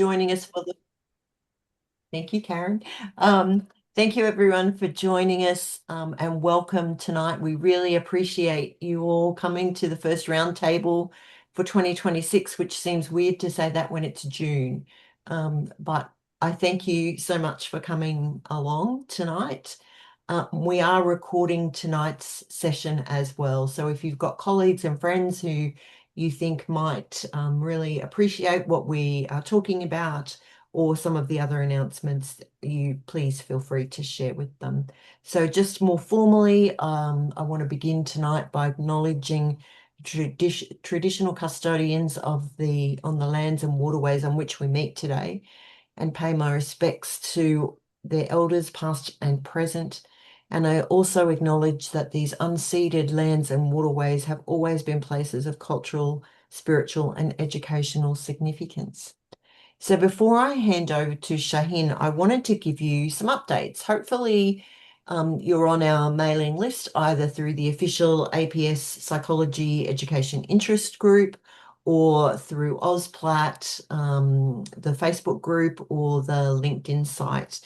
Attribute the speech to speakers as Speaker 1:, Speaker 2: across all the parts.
Speaker 1: joining us for the. Thank you, Karen. Thank you, everyone, for joining us and welcome tonight. We really appreciate you all coming to the first roundtable for 2026, which seems weird to say that when it's June. But I thank you so much for coming along tonight. We are recording tonight's session as well. So if you've got colleagues and friends who you think might really appreciate what we are talking about, or some of the other announcements, you please feel free to share with them. So just more formally, I want to begin tonight by acknowledging traditional custodians on the lands and waterways on which we meet today, and pay my respects to their elders past and present. And I also acknowledge that these unceded lands and waterways have always been places of cultural, spiritual, and educational significance. So before I hand over to Shahin, I wanted to give you some updates. Hopefully, you're on our mailing list, either through the official APS Psychology Education Interest Group or through AusPLAT, the Facebook group, or the LinkedIn site.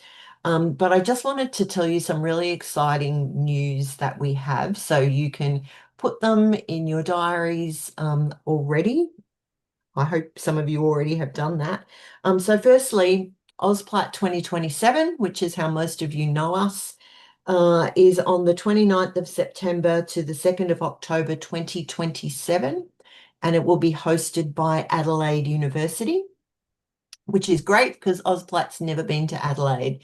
Speaker 1: But I just wanted to tell you some really exciting news that we have, so you can put them in your diaries already. I hope some of you already have done that. So firstly, AusPLAT 2027, which is how most of you know us, is on the 29th of September to the 2nd of October 2027, and it will be hosted by Adelaide University, which is great because AusPLAT's never been to Adelaide.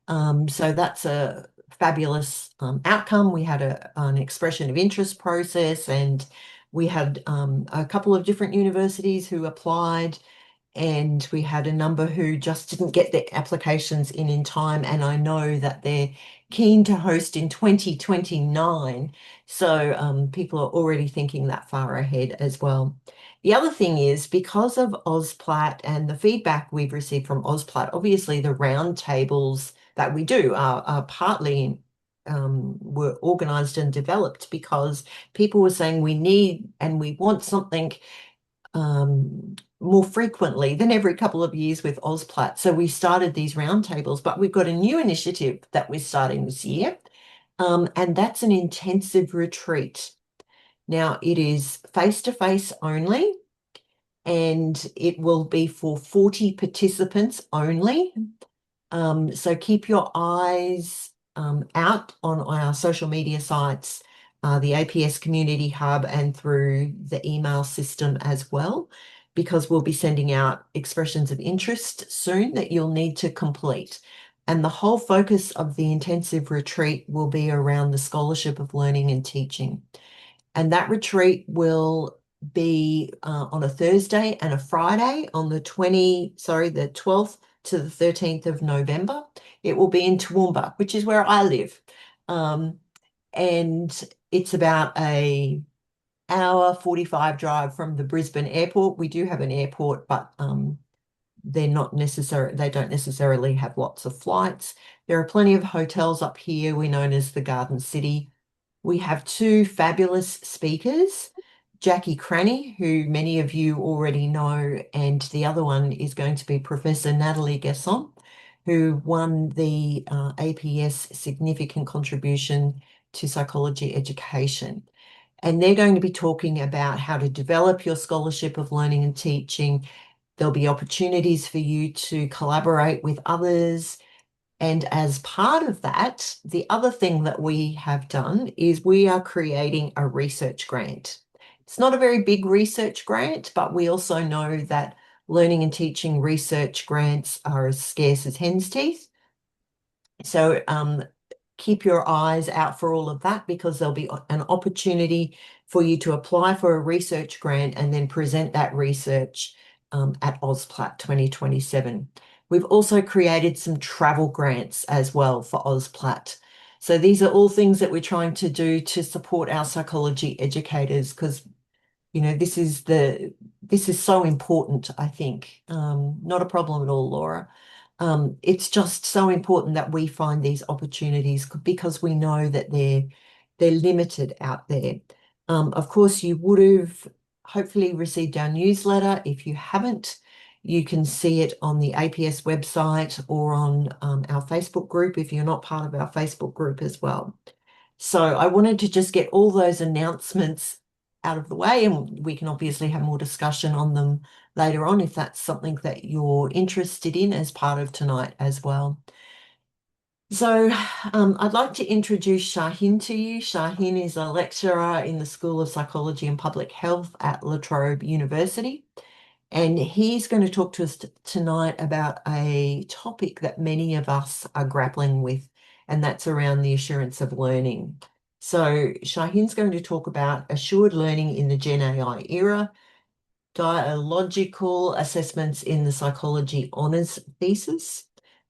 Speaker 1: So that's a fabulous outcome. We had an expression of interest process, and we had a couple of different universities who applied, and we had a number who just didn't get their applications in time. And I know that they're keen to host in 2029. So people are already thinking that far ahead as well. The other thing is, because of AusPLAT and the feedback we've received from AusPLAT, obviously the roundtables that we do are partly were organized and developed because people were saying we need and we want something more frequently than every couple of years with AusPLAT. So we started these roundtables, but we've got a new initiative that we're starting this year, and that's an intensive retreat. Now, it is face-to-face only, and it will be for 40 participants only. So keep your eyes out on our social media sites, the APS Community Hub, and through the email system as well, because we'll be sending out expressions of interest soon that you'll need to complete. And the whole focus of the intensive retreat will be around the scholarship of learning and teaching. And that retreat will be on a Thursday and a Friday on the 12th to the 13th of November. It will be in Toowoomba, which is where I live. And it's about an hour 45 drive from the Brisbane airport. We do have an airport, but they don't necessarily have lots of flights. There are plenty of hotels up here. We're known as the Garden City. We have two fabulous speakers, Jackie Cranny, who many of you already know, and the other one is going to be Professor Natalie Gasson, who won the APS Significant Contribution to Psychology Education. And they're going to be talking about how to develop your scholarship of learning and teaching. There'll be opportunities for you to collaborate with others. And as part of that, the other thing that we have done is we are creating a research grant. It's not a very big research grant, but we also know that learning and teaching research grants are as scarce as hen's teeth. So keep your eyes out for all of that, because there'll be an opportunity for you to apply for a research grant and then present that research at AusPLAT 2027. We've also created some travel grants as well for AusPLAT. So these are all things that we're trying to do to support our psychology educators, because this is so important, I think. Not a problem at all, Laura. It's just so important that we find these opportunities, because we know that they're limited out there. Of course, you would have hopefully received our newsletter. If you haven't, You can see it on the APS website or on our Facebook group if you're not part of our Facebook group as well. So I wanted to just get all those announcements out of the way, and we can obviously have more discussion on them later on if that's something that you're interested in as part of tonight as well. So I'd like to introduce Shahin to you. Shahin is a lecturer in the School of Psychology and Public Health at La Trobe University. And he's going to talk to us tonight about a topic that many of us are grappling with, and that's around the assurance of learning. So Shahin's going to talk about assured learning in the GenAI era, dialogical assessments in the psychology honours thesis.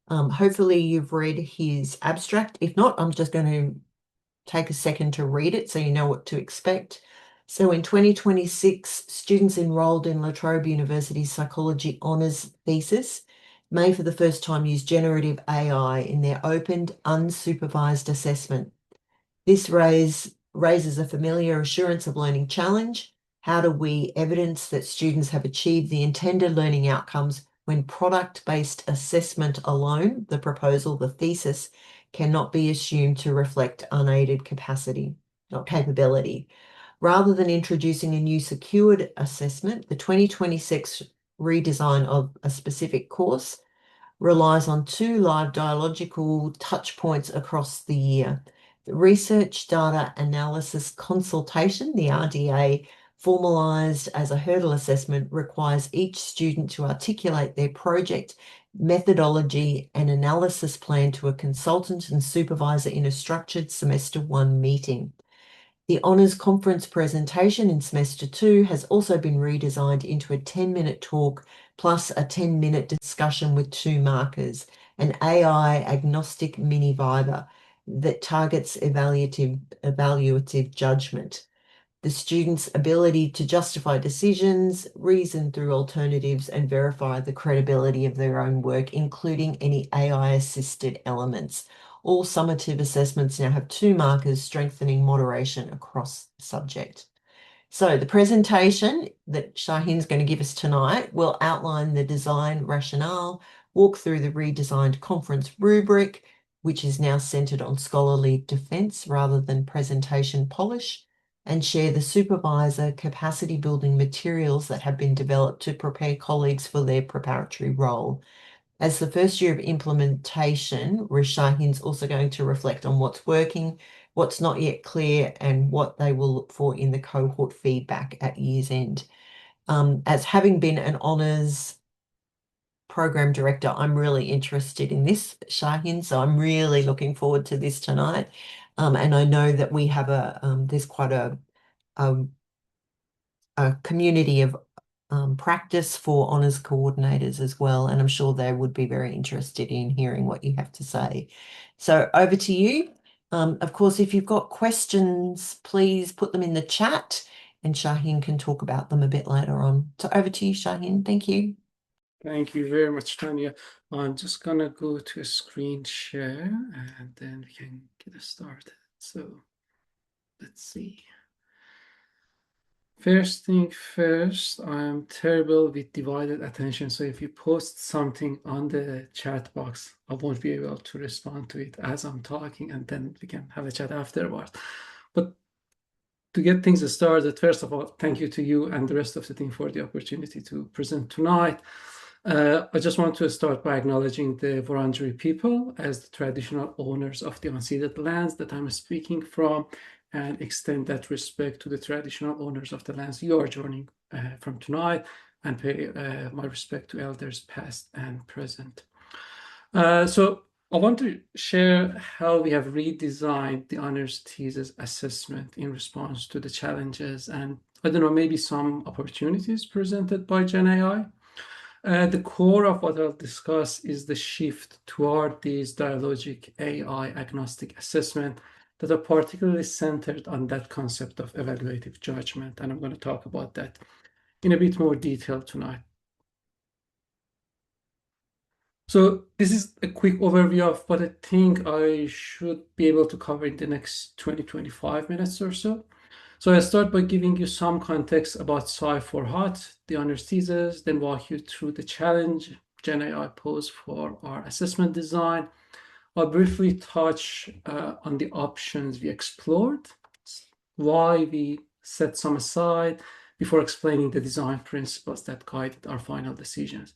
Speaker 1: Hopefully you've read his abstract. If not, I'm just going to take a second to read it so you know what to expect. So in 2026, students enrolled in La Trobe University's psychology honours thesis may for the first time use generative AI in their opened, unsupervised assessment. This raises a familiar assurance of learning challenge. How do we evidence that students have achieved the intended learning outcomes when product-based assessment alone, the proposal, the thesis, cannot be assumed to reflect unaided capacity or capability? Rather than introducing a new secured assessment, the 2026 redesign of a specific course relies on 2 live dialogical touch points across the year. The research data analysis consultation, the RDA, formalised as a hurdle assessment, requires each student to articulate their project, methodology and analysis plan to a consultant and supervisor in a structured semester 1 meeting. The Honours Conference presentation in Semester 2 has also been redesigned into a 10-minute talk plus a 10-minute discussion with 2 markers, an AI-agnostic mini-viva that targets evaluative judgement. The student's ability to justify decisions, reason through alternatives, and verify the credibility of their own work, including any AI-assisted elements. All summative assessments now have 2 markers strengthening moderation across the subject. So the presentation that Shahin's going to give us tonight will outline the design rationale, walk through the redesigned conference rubric, which is now centered on scholarly defense rather than presentation polish, and share the supervisor capacity building materials that have been developed to prepare colleagues for their preparatory role. As the first year of implementation, Shahin's also going to reflect on what's working, what's not yet clear, and what they will look for in the cohort feedback at year's end. As having been an honours program director, I'm really interested in this, Shahin, so I'm really looking forward to this tonight. And I know that we have there's quite a community of practice for honours coordinators as well, and I'm sure they would be very interested in hearing what you have to say. So over to you. Of course, if you've got questions, please put them in the chat and Shahin can talk about them a bit later on. So over to you, Shahin. Thank you.
Speaker 2: Thank you very much, Tanya. I'm just gonna go to a screen share and then we can get started. So let's see. First thing first, I'm terrible with divided attention. So if you post something on the chat box, I won't be able to respond to it as I'm talking, and then we can have a chat afterwards. But to get things started, first of all, thank you to you and the rest of the team for the opportunity to present tonight. I just want to start by acknowledging the Wurundjeri people as the traditional owners of the unceded lands that I'm speaking from, and extend that respect to the traditional owners of the lands you are joining from tonight, and pay my respect to elders past and present. So I want to share how we have redesigned the honors thesis assessment in response to the challenges and, I don't know, maybe some opportunities presented by GenAI. The core of what I'll discuss is the shift toward these dialogic AI-agnostic assessment that are particularly centered on that concept of evaluative judgment. And I'm going to talk about that in a bit more detail tonight. So this is a quick overview of what I think I should be able to cover in the next 20-25 minutes or so. So I start by giving you some context about Sci for Hot, the honors thesis, then walk you through the challenge GenAI posed for our assessment design. I'll briefly touch on the options we explored, why we set some aside, before explaining the design principles that guided our final decisions.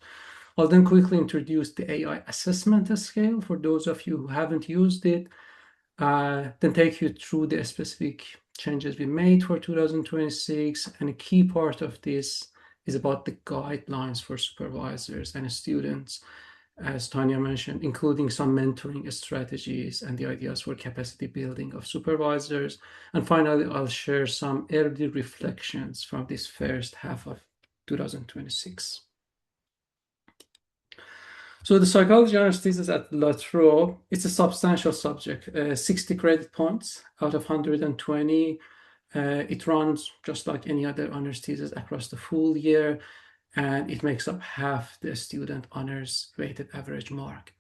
Speaker 2: I'll then quickly introduce the AI assessment scale for those of you who haven't used it, then take you through the specific changes we made for 2026. And a key part of this is about the guidelines for supervisors and students, as Tanya mentioned, including some mentoring strategies and the ideas for capacity building of supervisors. And finally, I'll share some early reflections from this first half of 2026. So the psychology honors thesis at La Trobe, it's a substantial subject, 60 credit points out of 120. It runs just like any other honors thesis across the full year, and it makes up half the student honors weighted average mark.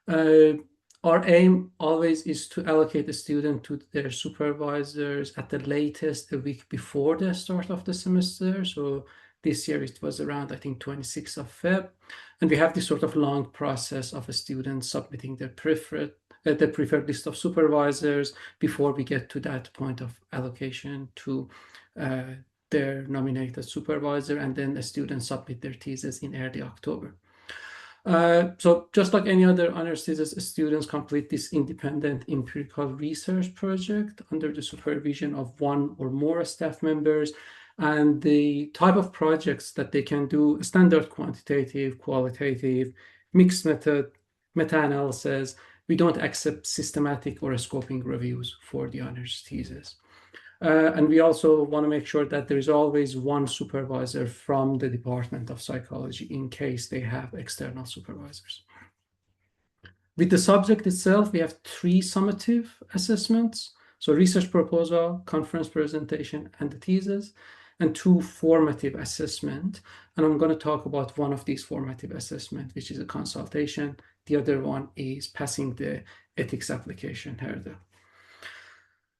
Speaker 2: Our aim always is to allocate the student to their supervisors at the latest a week before the start of the semester. So this year it was around, I think, 26th of Feb. And we have this sort of long process of a student submitting their preferred list of supervisors before we get to that point of allocation to their nominated supervisor, and then the students submit their thesis in early October. So just like any other honors thesis, students complete this independent empirical research project under the supervision of one or more staff members. And the type of projects that they can do: standard quantitative, qualitative, mixed method, meta-analysis. We don't accept systematic or scoping reviews for the honors thesis. And we also want to make sure that there is always one supervisor from the Department of Psychology in case they have external supervisors. With the subject itself, we have 3 summative assessments. So research proposal, conference presentation, and the thesis, and 2 formative assessment. And I'm going to talk about one of these formative assessment, which is a consultation. The other one is passing the ethics application hurdle.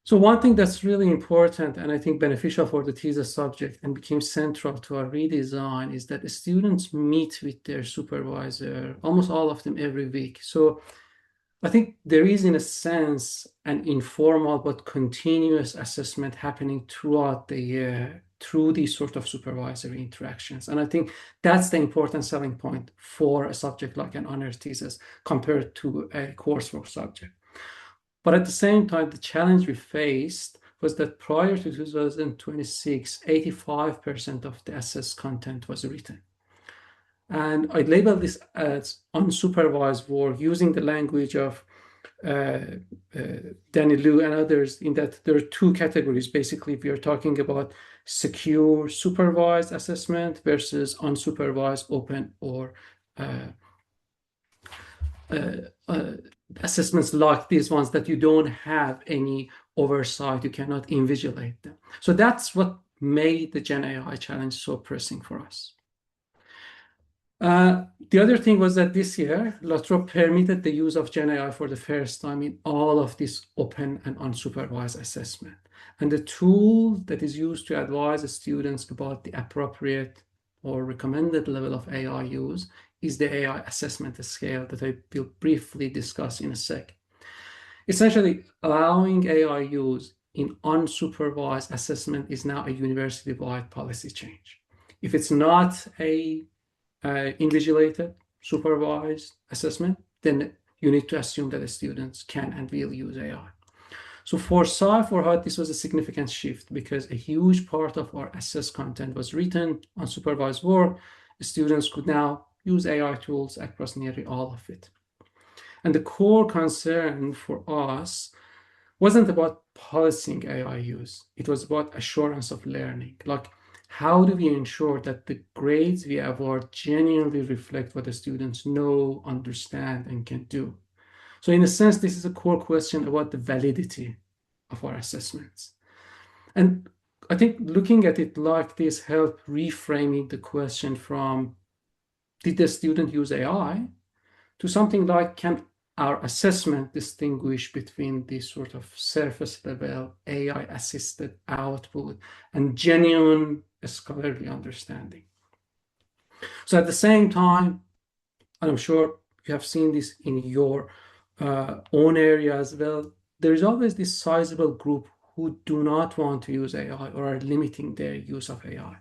Speaker 2: So one thing that's really important and I think beneficial for the thesis subject and became central to our redesign is that the students meet with their supervisor, almost all of them, every week. So I think there is, in a sense, an informal but continuous assessment happening throughout the year through these sort of supervisory interactions. And I think that's the important selling point for a subject like an honors thesis compared to a coursework subject. But at the same time, the challenge we faced was that prior to 2026, 85% of the assessed content was written. And I label this as unsupervised work using the language of Danny Liu and others, in that there are 2 categories. Basically, we are talking about secure supervised assessment versus unsupervised open or assessments like these ones that you don't have any oversight, you cannot invigilate them. So that's what made the GenAI challenge so pressing for us. The other thing was that this year, La Trobe permitted the use of GenAI for the first time in all of this open and unsupervised assessment. And the tool that is used to advise students about the appropriate or recommended level of AI use is the AI assessment scale that I will briefly discuss in a sec. Essentially, allowing AI use in unsupervised assessment is now a university-wide policy change. If it's not a invigilated, supervised assessment, then you need to assume that the students can and will use AI. So for Sci for Hot, this was a significant shift because a huge part of our assessed content was written on supervised work. Students could now use AI tools across nearly all of it. And the core concern for us wasn't about policing AI use. It was about assurance of learning. Like, how do we ensure that the grades we award genuinely reflect what the students know, understand, and can do? So in a sense, this is a core question about the validity of our assessments. And I think looking at it like this helped reframing the question from, did the student use AI, to something like, can our assessment distinguish between this sort of surface level AI-assisted output and genuine scholarly understanding. So at the same time, and I'm sure you have seen this in your own area as well, there is always this sizable group who do not want to use AI or are limiting their use of AI.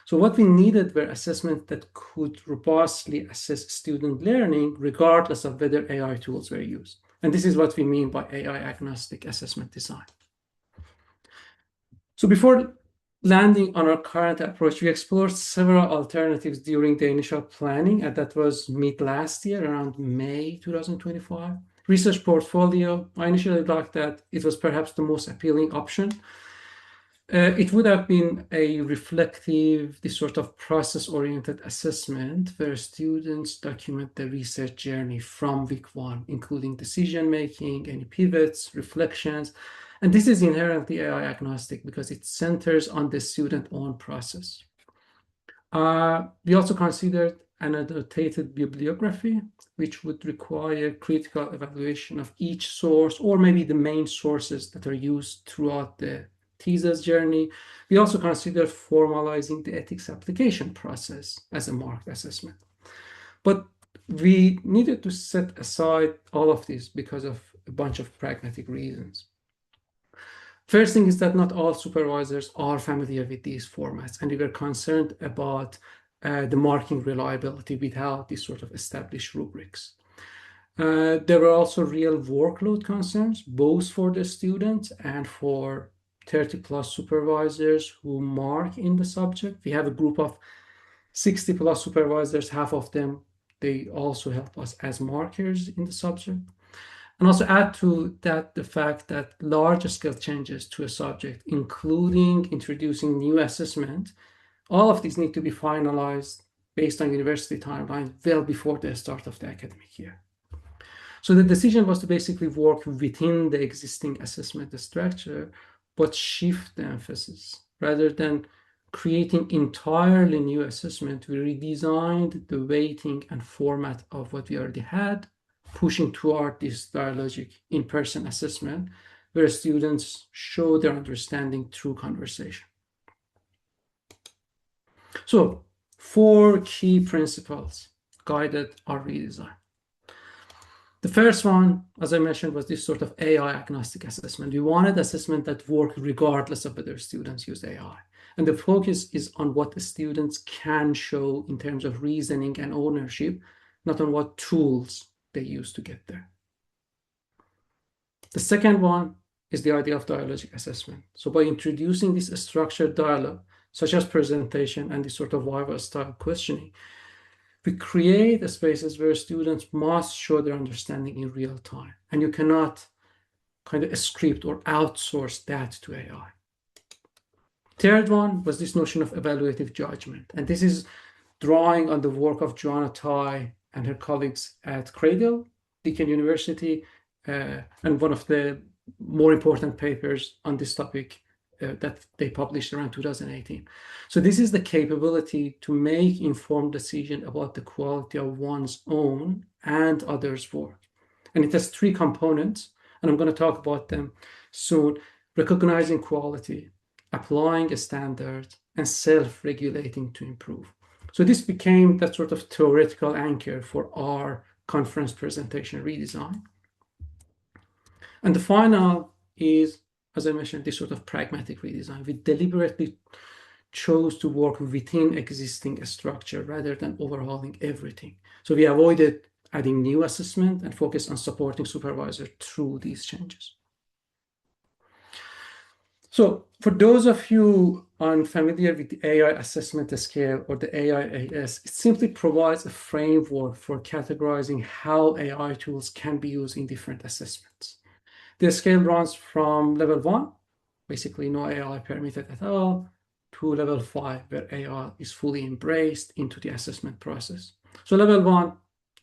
Speaker 2: So what we needed were assessments that could robustly assess student learning regardless of whether AI tools were used. And this is what we mean by AI-agnostic assessment design. So before landing on our current approach, we explored several alternatives during the initial planning, and that was mid last year, around May 2025. Research portfolio, I initially thought that it was perhaps the most appealing option. It would have been a reflective, this sort of process-oriented assessment where students document the research journey from week one, including decision-making, any pivots, reflections. And this is inherently AI agnostic because it centers on the student-owned process. We also considered an annotated bibliography, which would require critical evaluation of each source or maybe the main sources that are used throughout the Thesis journey. We also considered formalizing the ethics application process as a marked assessment. But we needed to set aside all of this because of a bunch of pragmatic reasons. First thing is that not all supervisors are familiar with these formats, and we were concerned about the marking reliability without these sort of established rubrics. There were also real workload concerns, both for the students and for 30 plus supervisors who mark in the subject. We have a group of 60 plus supervisors, half of them, they also help us as markers in the subject. And also add to that the fact that larger scale changes to a subject, including introducing new assessment, all of these need to be finalized based on university timelines well before the start of the academic year. So the decision was to basically work within the existing assessment structure, but shift the emphasis. Rather than creating entirely new assessment, we redesigned the weighting and format of what we already had, pushing toward this dialogic in-person assessment, where students show their understanding through conversation. So 4 key principles guided our redesign. The first one, as I mentioned, was this sort of AI-agnostic assessment. We wanted assessment that worked regardless of whether students use AI. And the focus is on what the students can show in terms of reasoning and ownership, not on what tools they use to get there. The second one is the idea of dialogic assessment. So by introducing this structured dialogue, such as presentation and this sort of viva style questioning, we create spaces where students must show their understanding in real time. And you cannot kind of script or outsource that to AI. Third one was this notion of evaluative judgment. And this is drawing on the work of Joanna Tai and her colleagues at Cradle, Deakin University, and one of the more important papers on this topic that they published around 2018. So this is the capability to make informed decision about the quality of one's own and others' work. And it has 3 components, and I'm going to talk about them soon: recognizing quality, applying a standard, and self-regulating to improve. So this became that sort of theoretical anchor for our conference presentation redesign. And the final is, as I mentioned, this sort of pragmatic redesign. We deliberately chose to work within existing structure rather than overhauling everything. So we avoided adding new assessment and focused on supporting supervisor through these changes. So for those of you unfamiliar with the AI assessment scale or the AIAS, it simply provides a framework for categorizing how AI tools can be used in different assessments. The scale runs from level 1, basically no AI permitted at all, to level 5, where AI is fully embraced into the assessment process. So level 1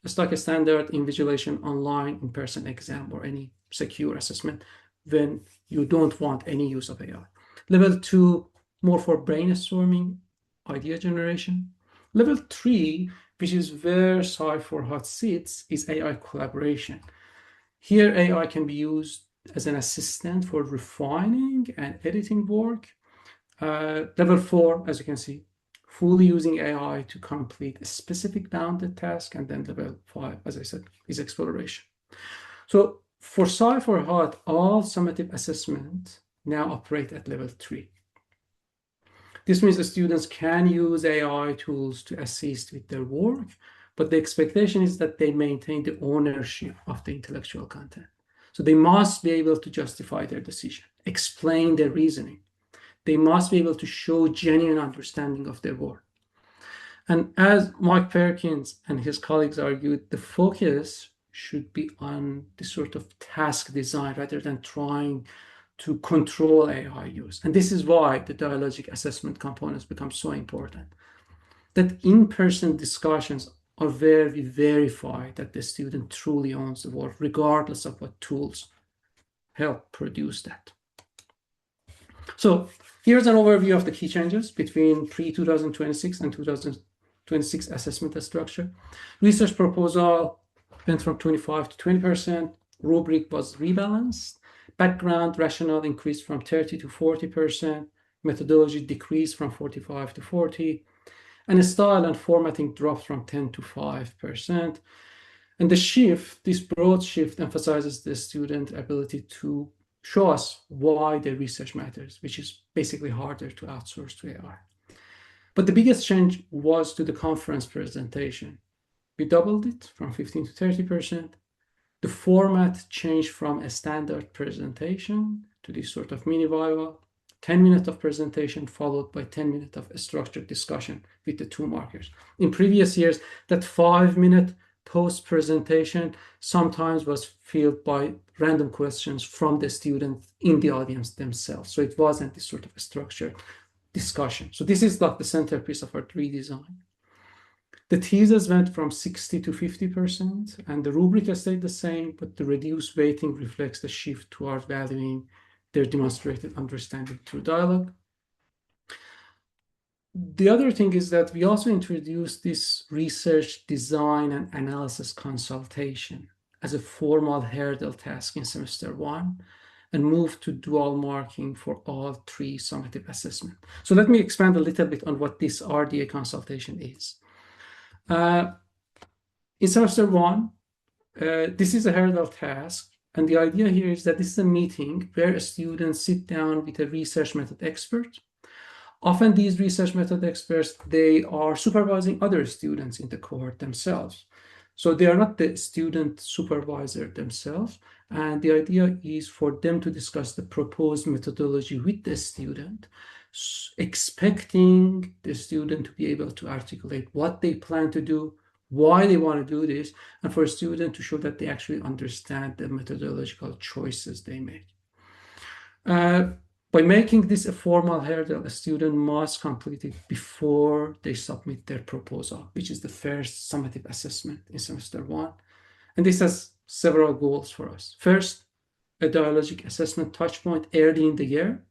Speaker 2: is like a standard invigilation online in-person exam or any secure assessment when you don't want any use of AI. Level 2, more for brainstorming, idea generation. Level 3, which is where Sci4Hot sits, is AI collaboration. Here, AI can be used as an assistant for refining and editing work. Level 4, as you can see, fully using AI to complete a specific bounded task. And then level 5, as I said, is exploration. So for Sci for Hot, all summative assessment now operate at level 3. This means the students can use AI tools to assist with their work, but the expectation is that they maintain the ownership of the intellectual content. So they must be able to justify their decision, explain their reasoning. They must be able to show genuine understanding of their work. And as Mike Perkins and his colleagues argued, the focus should be on the sort of task design rather than trying to control AI use. And this is why the dialogic assessment components become so important. That in-person discussions are where we verify that the student truly owns the work, regardless of what tools help produce that. So here's an overview of the key changes between pre-2026 and 2026 assessment structure. Research proposal went from 25 to 20%. Rubric was rebalanced. Background rationale increased from 30 to 40%. Methodology decreased from 45 to 40. And style and formatting dropped from 10 to 5%. And the shift, this broad shift, emphasizes the student ability to show us why their research matters, which is basically harder to outsource to AI. But the biggest change was to the conference presentation. We doubled it from 15 to 30%. The format changed from a standard presentation to this sort of mini-viva, 10 minutes of presentation followed by 10 minutes of a structured discussion with the 2 markers. In previous years, that 5-minute post-presentation sometimes was filled by random questions from the students in the audience themselves. So it wasn't this sort of a structured discussion. So this is like the centerpiece of our redesign. The thesis went from 60 to 50%, and the rubric stayed the same, but the reduced weighting reflects the shift towards valuing their demonstrated understanding through dialogue. The other thing is that we also introduced this research, design, and analysis consultation as a formal hurdle task in semester 1, and moved to dual marking for all 3 summative assessments. So let me expand a little bit on what this RDA consultation is. In semester 1, this is a hurdle task, and the idea here is that this is a meeting where students sit down with a research method expert. Often these research method experts, they are supervising other students in the cohort themselves. So they are not the student supervisor themselves. And the idea is for them to discuss the proposed methodology with the student, expecting the student to be able to articulate what they plan to do, why they want to do this, and for a student to show that they actually understand the methodological choices they make. By making this a formal hurdle, a student must complete it before they submit their proposal, which is the first summative assessment in semester 1. And this has several goals for us. First, a dialogic assessment touchpoint early in the year.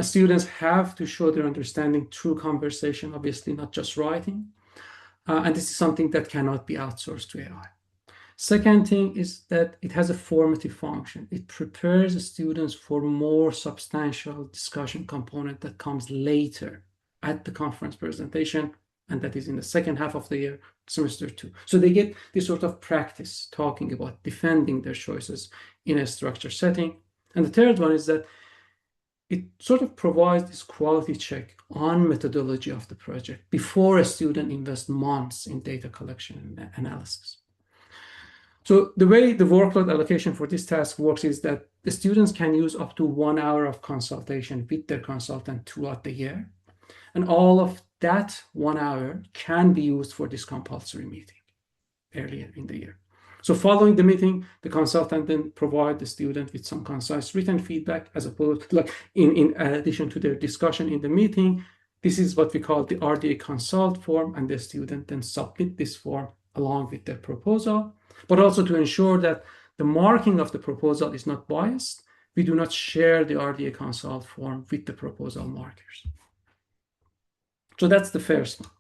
Speaker 2: Students have to show their understanding through conversation, obviously not just writing. And this is something that cannot be outsourced to AI. Second thing is that it has a formative function. It prepares students for more substantial discussion component that comes later at the conference presentation, and that is in the second half of the year, semester 2. So they get this sort of practice talking about defending their choices in a structured setting. And the third one is that it sort of provides this quality check on methodology of the project before a student invests months in data collection and analysis. So the way the workload allocation for this task works is that the students can use up to 1 hour of consultation with their consultant throughout the year. And all of that 1 hour can be used for this compulsory meeting earlier in the year. So following the meeting, the consultant then provides the student with some concise written feedback as opposed to, like, in addition to their discussion in the meeting. This is what we call the RDA consult form, and the student then submit this form along with their proposal. But also to ensure that the marking of the proposal is not biased, we do not share the RDA consult form with the proposal markers. So that's the first one.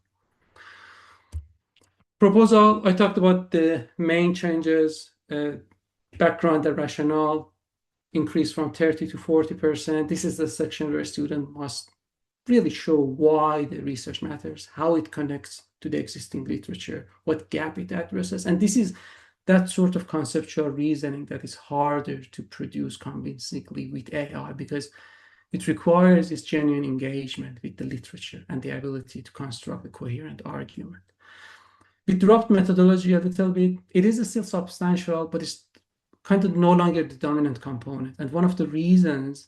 Speaker 2: Proposal, I talked about the main changes. background and rationale increased from 30 to 40%. This is the section where a student must really show why the research matters, how it connects to the existing literature, what gap it addresses. And this is that sort of conceptual reasoning that is harder to produce convincingly with AI because it requires this genuine engagement with the literature and the ability to construct a coherent argument. We dropped methodology a little bit. It is still substantial, but it's kind of no longer the dominant component. And one of the reasons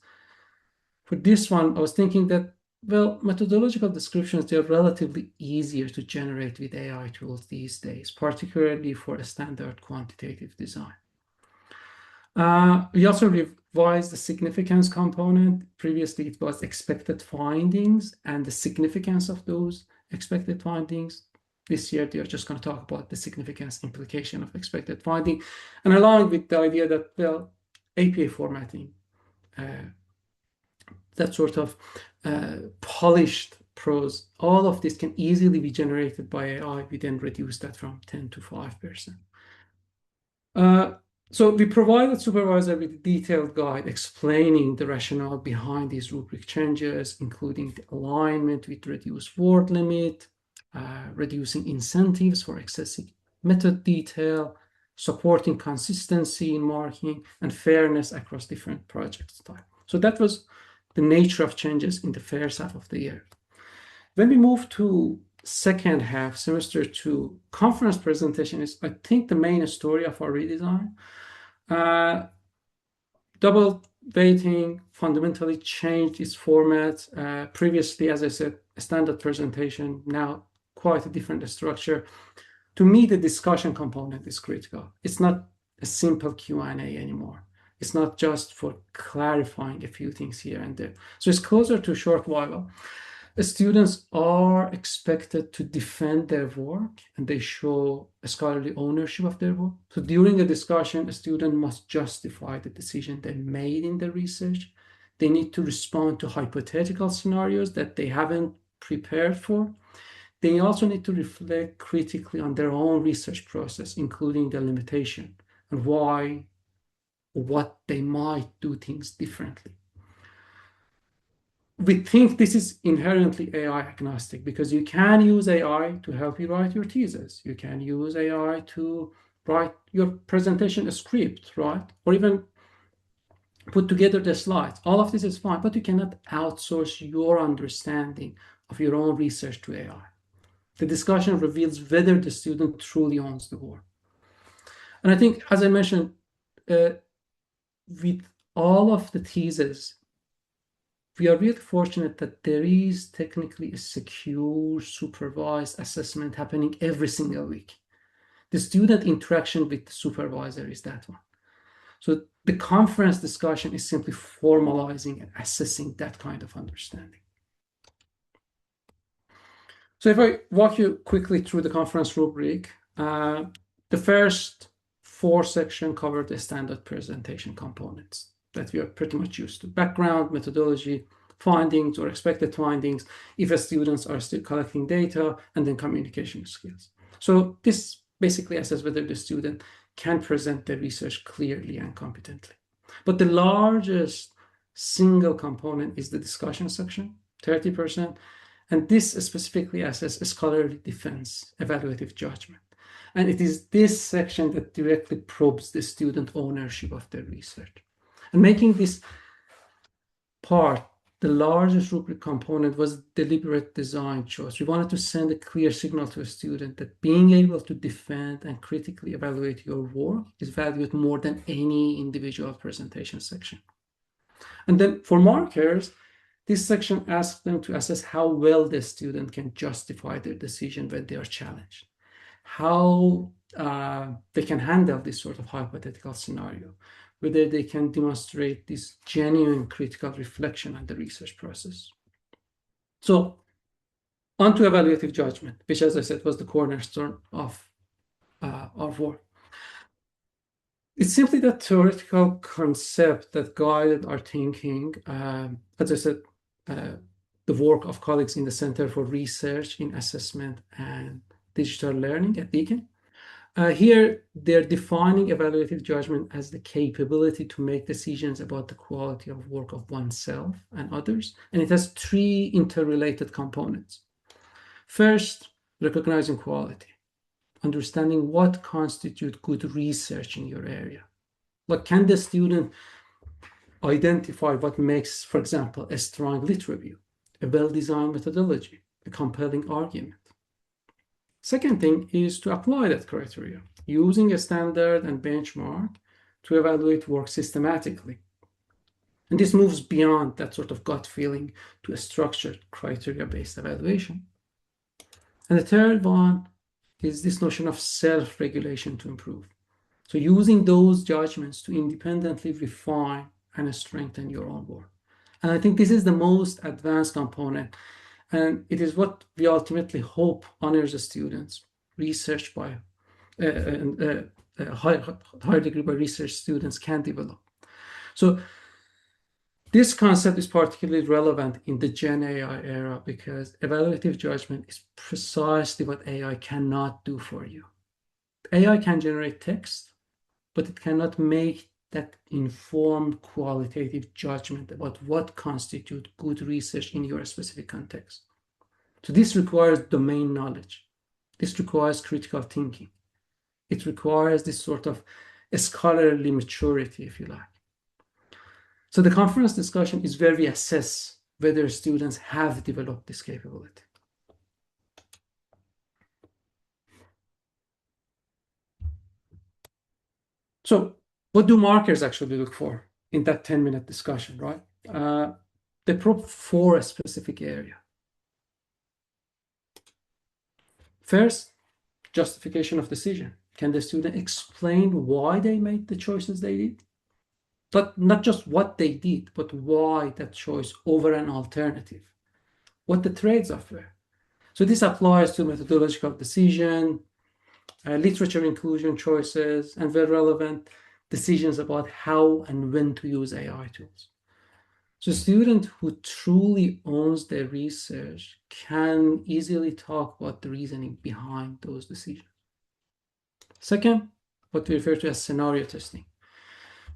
Speaker 2: for this one, I was thinking that, well, methodological descriptions, they're relatively easier to generate with AI tools these days, particularly for a standard quantitative design. We also revised the significance component. Previously, it was expected findings and the significance of those expected findings. This year, they're just going to talk about the significance implication of expected finding, and along with the idea that, well, APA formatting, that sort of polished prose, all of this can easily be generated by AI. We then reduce that from 10 to 5%. So we provided supervisor with a detailed guide explaining the rationale behind these rubric changes, including the alignment with reduced word limit, reducing incentives for excessive method detail, supporting consistency in marking, and fairness across different project types. So that was the nature of changes in the first half of the year. When we move to second half, semester 2, conference presentation is, I think, the main story of our redesign. Double weighting fundamentally changed its format. Previously, as I said, a standard presentation, now quite a different structure. To me, the discussion component is critical. It's not a simple Q&A anymore. It's not just for clarifying a few things here and there. So it's closer to short while. Students are expected to defend their work and they show a scholarly ownership of their work. So during a discussion, a student must justify the decision they made in the research. They need to respond to hypothetical scenarios that they haven't prepared for. They also need to reflect critically on their own research process, including the limitation and why, what they might do things differently. We think this is inherently AI-agnostic because you can use AI to help you write your thesis. You can use AI to write your presentation script, right? Or even put together the slides. All of this is fine, but you cannot outsource your understanding of your own research to AI. The discussion reveals whether the student truly owns the work. And I think, as I mentioned, with all of the theses, we are really fortunate that there is technically a secure, supervised assessment happening every single week. The student interaction with the supervisor is that one. So the conference discussion is simply formalizing and assessing that kind of understanding. So if I walk you quickly through the conference rubric, the first 4 sections cover the standard presentation components that we are pretty much used to: background, methodology, findings or expected findings, if students are still collecting data, and then communication skills. So this basically assesses whether the student can present the research clearly and competently. But the largest single component is the discussion section, 30%, and this specifically assesses scholarly defense, evaluative judgment. And it is this section that directly probes the student ownership of their research. And making this part the largest rubric component was deliberate design choice. We wanted to send a clear signal to a student that being able to defend and critically evaluate your work is valued more than any individual presentation section. And then for markers, this section asks them to assess how well the student can justify their decision when they are challenged, how they can handle this sort of hypothetical scenario, whether they can demonstrate this genuine critical reflection on the research process. So on to evaluative judgment, which, as I said, was the cornerstone of our work. It's simply the theoretical concept that guided our thinking. As I said, the work of colleagues in the Center for Research in Assessment and Digital Learning at Beacon. Here, they're defining evaluative judgment as the capability to make decisions about the quality of work of oneself and others. And it has three interrelated components. First, recognizing quality, understanding what constitutes good research in your area. Like, can the student identify what makes, for example, a strong lit review, a well-designed methodology, a compelling argument? Second thing is to apply that criteria, using a standard and benchmark to evaluate work systematically. And this moves beyond that sort of gut feeling to a structured criteria-based evaluation. And the third one is this notion of self-regulation to improve. So using those judgments to independently refine and strengthen your own work. And I think this is the most advanced component. And it is what we ultimately hope honors the students, research by a high degree by research students can develop. So this concept is particularly relevant in the GenAI era because evaluative judgment is precisely what AI cannot do for you. AI can generate text, but it cannot make that informed qualitative judgment about what constitutes good research in your specific context. So this requires domain knowledge. This requires critical thinking. It requires this sort of scholarly maturity, if you like. So the conference discussion is where we assess whether students have developed this capability. So what do markers actually look for in that 10-minute discussion, right? They probe for a specific area. First, justification of decision. Can the student explain why they made the choices they did? But not just what they did, but why that choice over an alternative, what the trades-off were. So this applies to methodological decision, literature inclusion choices, and where relevant, decisions about how and when to use AI tools. So a student who truly owns their research can easily talk about the reasoning behind those decisions. Second, what we refer to as scenario testing.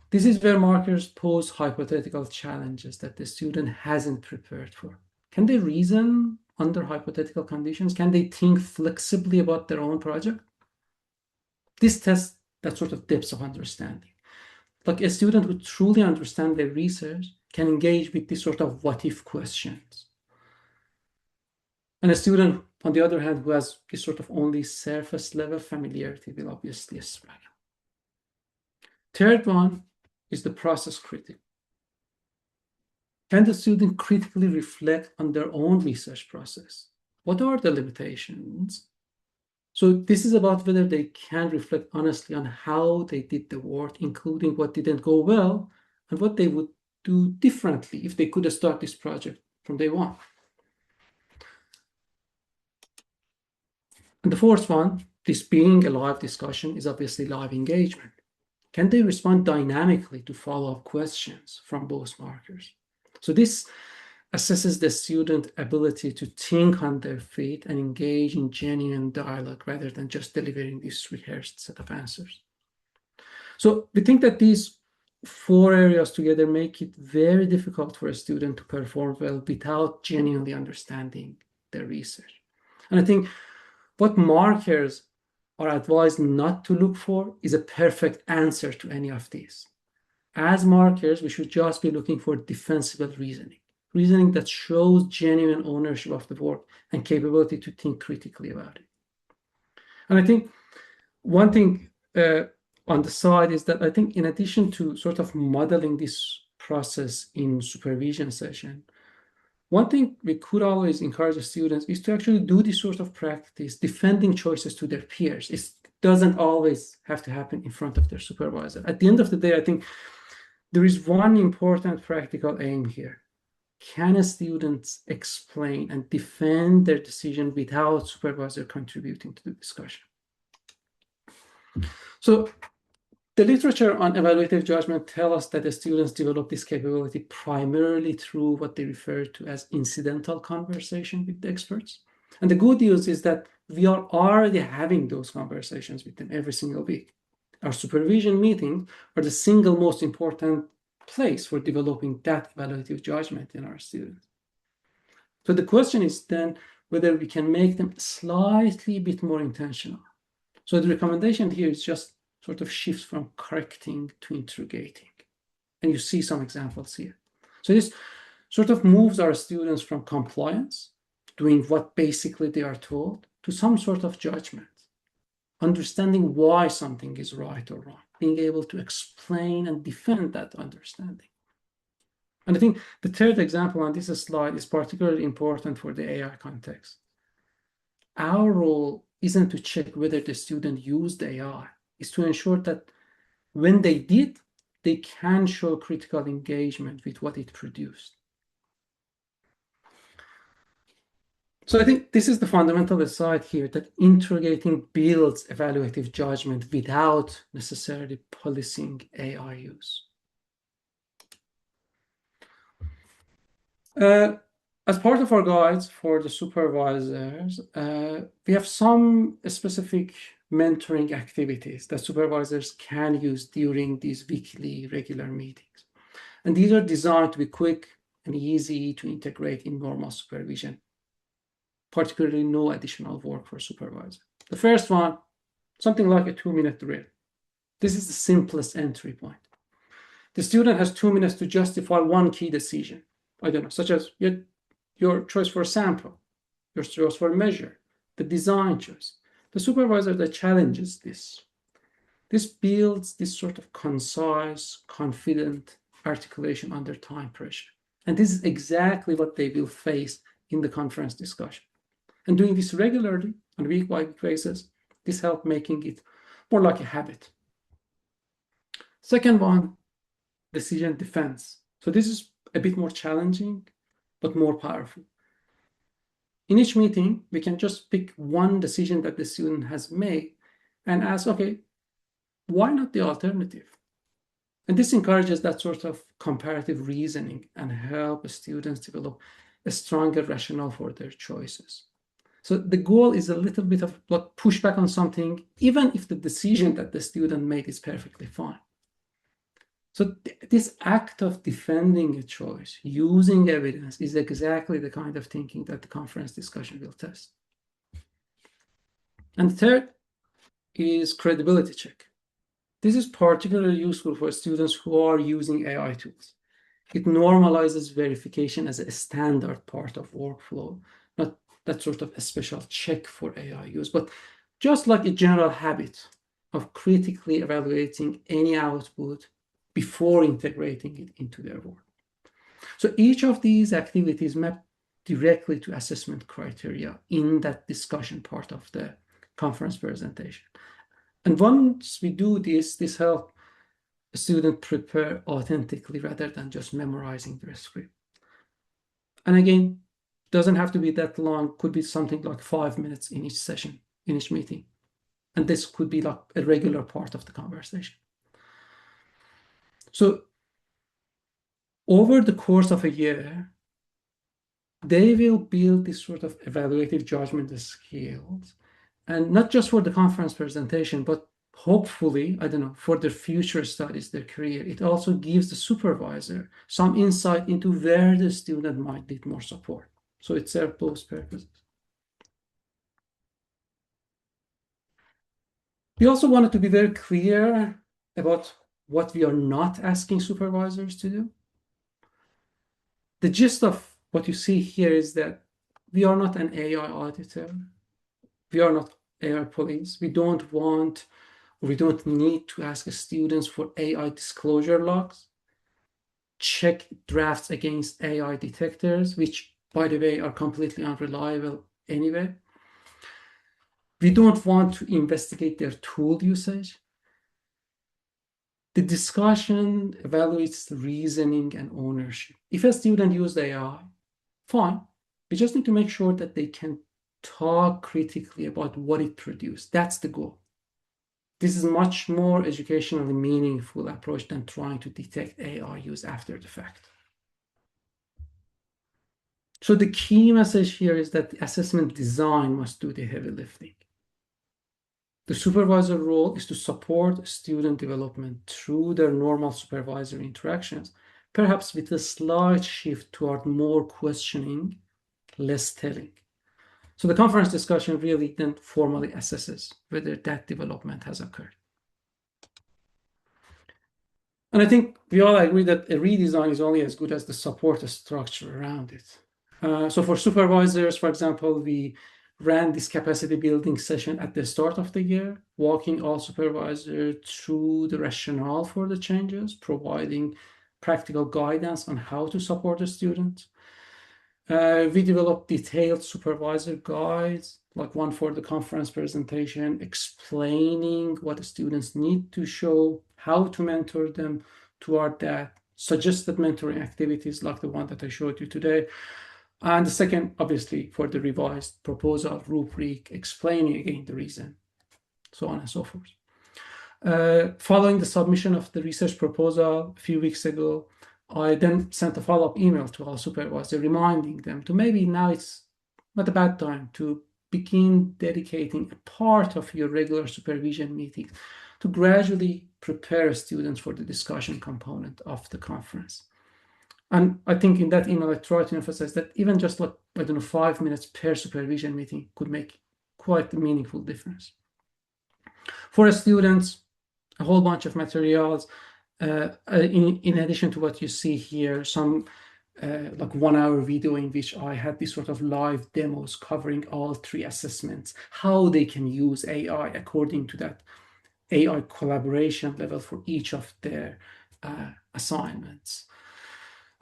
Speaker 2: This is where markers pose hypothetical challenges that the student hasn't prepared for. Can they reason under hypothetical conditions? Can they think flexibly about their own project? This tests that sort of depth of understanding. Like a student who truly understands their research can engage with this sort of what-if questions. And a student, on the other hand, who has this sort of only surface-level familiarity will obviously struggle. Third one is the process critic. Can the student critically reflect on their own research process? What are the limitations? So this is about whether they can reflect honestly on how they did the work, including what didn't go well and what they would do differently if they could start this project from day one. And the fourth one, this being a live discussion, is obviously live engagement. Can they respond dynamically to follow-up questions from both markers? So this assesses the student's ability to think on their feet and engage in genuine dialogue rather than just delivering this rehearsed set of answers. So we think that these four areas together make it very difficult for a student to perform well without genuinely understanding their research. And I think what markers are advised not to look for is a perfect answer to any of these. As markers, we should just be looking for defensible reasoning that shows genuine ownership of the work and capability to think critically about it. And I think one thing on the side is that I think in addition to sort of modeling this process in supervision session, one thing we could always encourage the students is to actually do this sort of practice, defending choices to their peers. It doesn't always have to happen in front of their supervisor. At the end of the day, I think there is one important practical aim here. Can students explain and defend their decision without supervisor contributing to the discussion? So the literature on evaluative judgment tells us that the students develop this capability primarily through what they refer to as incidental conversation with the experts. And the good news is that we are already having those conversations with them every single week. Our supervision meetings are the single most important place for developing that evaluative judgment in our students. So the question is then whether we can make them slightly bit more intentional. So the recommendation here is just sort of shift from correcting to interrogating. And you see some examples here. So this sort of moves our students from compliance, doing what basically they are told, to some sort of judgment, understanding why something is right or wrong, being able to explain and defend that understanding. And I think the third example on this slide is particularly important for the AI context. Our role isn't to check whether the student used AI, it's to ensure that when they did, they can show critical engagement with what it produced. So I think this is the fundamental aside here, that interrogating builds evaluative judgment without necessarily policing AI use. As part of our guides for the supervisors, we have some specific mentoring activities that supervisors can use during these weekly regular meetings. And these are designed to be quick and easy to integrate in normal supervision, particularly no additional work for supervisor. The first one, something like a 2-minute drill. This is the simplest entry point. The student has 2 minutes to justify one key decision. I don't know, such as your choice for sample, your choice for measure, the design choice. The supervisor that challenges this builds this sort of concise, confident articulation under time pressure. And this is exactly what they will face in the conference discussion. And doing this regularly on a week-by-week basis, this helps making it more like a habit. Second one, decision defense. So this is a bit more challenging, but more powerful. In each meeting, we can just pick one decision that the student has made and ask, okay, why not the alternative? And this encourages that sort of comparative reasoning and help students develop a stronger rationale for their choices. So the goal is a little bit of like pushback on something, even if the decision that the student made is perfectly fine. So this act of defending a choice, using evidence, is exactly the kind of thinking that the conference discussion will test. And third is credibility check. This is particularly useful for students who are using AI tools. It normalizes verification as a standard part of workflow, not that sort of a special check for AI use, but just like a general habit of critically evaluating any output before integrating it into their work. So each of these activities map directly to assessment criteria in that discussion part of the conference presentation. And once we do this helps a student prepare authentically rather than just memorizing their script. And again, doesn't have to be that long, could be something like 5 minutes in each session, in each meeting. And this could be like a regular part of the conversation. So over the course of a year, they will build this sort of evaluative judgment skills, and not just for the conference presentation, but hopefully, I don't know, for their future studies, their career. It also gives the supervisor some insight into where the student might need more support. So it serves both purposes. We also wanted to be very clear about what we are not asking supervisors to do. The gist of what you see here is that we are not an AI auditor. We are not AI police. We don't want, or we don't need to ask students for AI disclosure logs, check drafts against AI detectors, which, by the way, are completely unreliable anyway. We don't want to investigate their tool usage. The discussion evaluates the reasoning and ownership. If a student used AI, fine. We just need to make sure that they can talk critically about what it produced. That's the goal. This is a much more educationally meaningful approach than trying to detect AI use after the fact. So the key message here is that the assessment design must do the heavy lifting. The supervisor role is to support student development through their normal supervisory interactions, perhaps with a slight shift toward more questioning, less telling. So the conference discussion really then formally assesses whether that development has occurred. And I think we all agree that a redesign is only as good as the support structure around it. So for supervisors, for example, we ran this capacity building session at the start of the year, walking all supervisors through the rationale for the changes, providing practical guidance on how to support the students. We developed detailed supervisor guides, like one for the conference presentation, explaining what the students need to show, how to mentor them toward that, suggested mentoring activities like the one that I showed you today. And the second, obviously, for the revised proposal rubric, explaining again the reason, so on and so forth. Following the submission of the research proposal a few weeks ago, I then sent a follow-up email to all supervisors reminding them to maybe now it's not a bad time to begin dedicating a part of your regular supervision meetings to gradually prepare students for the discussion component of the conference. And I think in that email, I try to emphasize that even just like, 5 minutes per supervision meeting could make quite a meaningful difference. For students, a whole bunch of materials. In addition to what you see here, some like 1 hour video in which I had these sort of live demos covering all 3 assessments, how they can use AI according to that AI collaboration level for each of their assignments.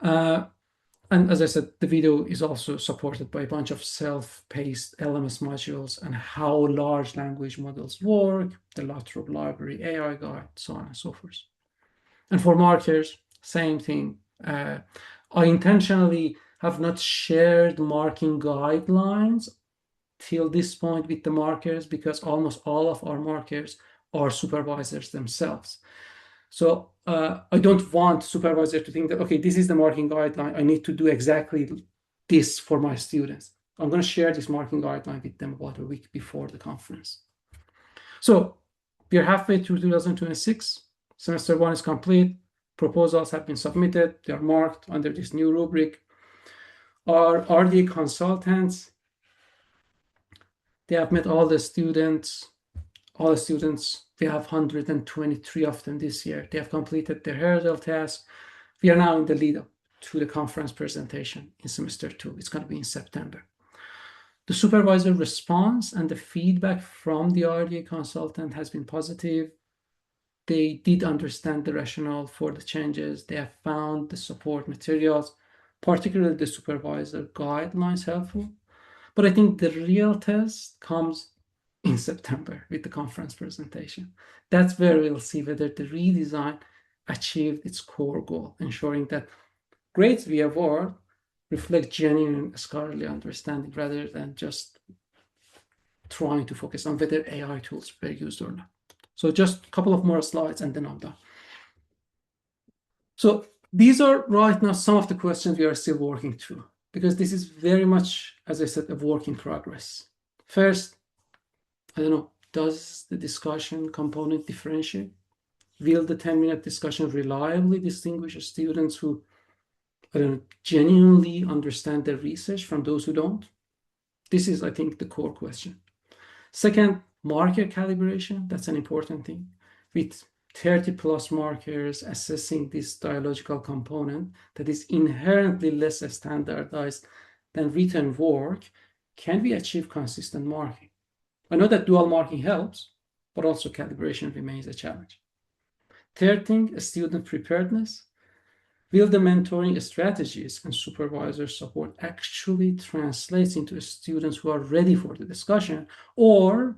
Speaker 2: And as I said, the video is also supported by a bunch of self-paced LMS modules and how large language models work, the Trobe library, AI guide, so on and so forth. And for markers, same thing. I intentionally have not shared marking guidelines till this point with the markers because almost all of our markers are supervisors themselves. So I don't want supervisor to think that, okay, this is the marking guideline. I need to do exactly this for my students. I'm going to share this marking guideline with them about a week before the conference. So we're halfway through 2026. Semester 1 is complete. Proposals have been submitted. They are marked under this new rubric. Our RDA consultants, they have met all the students. We have 123 of them this year. They have completed their hurdle task. We are now in the lead up to the conference presentation in semester 2. It's going to be in September. The supervisor response and the feedback from the RDA consultant has been positive. They did understand the rationale for the changes. They have found the support materials, particularly the supervisor guidelines, helpful. But I think the real test comes in September with the conference presentation. That's where we'll see whether the redesign achieved its core goal, ensuring that grades we award reflect genuine scholarly understanding rather than just trying to focus on whether AI tools were used or not. So just a couple of more slides and then I'm done. So these are right now some of the questions we are still working through because this is very much, as I said, a work in progress. First, I don't know, does the discussion component differentiate? Will the 10-minute discussion reliably distinguish students who, I don't know, genuinely understand their research from those who don't? This is, I think, the core question. Second, marker calibration, that's an important thing. With 30 plus markers assessing this dialogical component that is inherently less standardized than written work, can we achieve consistent marking? I know that dual marking helps, but also calibration remains a challenge. Third thing, student preparedness. Will the mentoring strategies and supervisor support actually translate into students who are ready for the discussion, or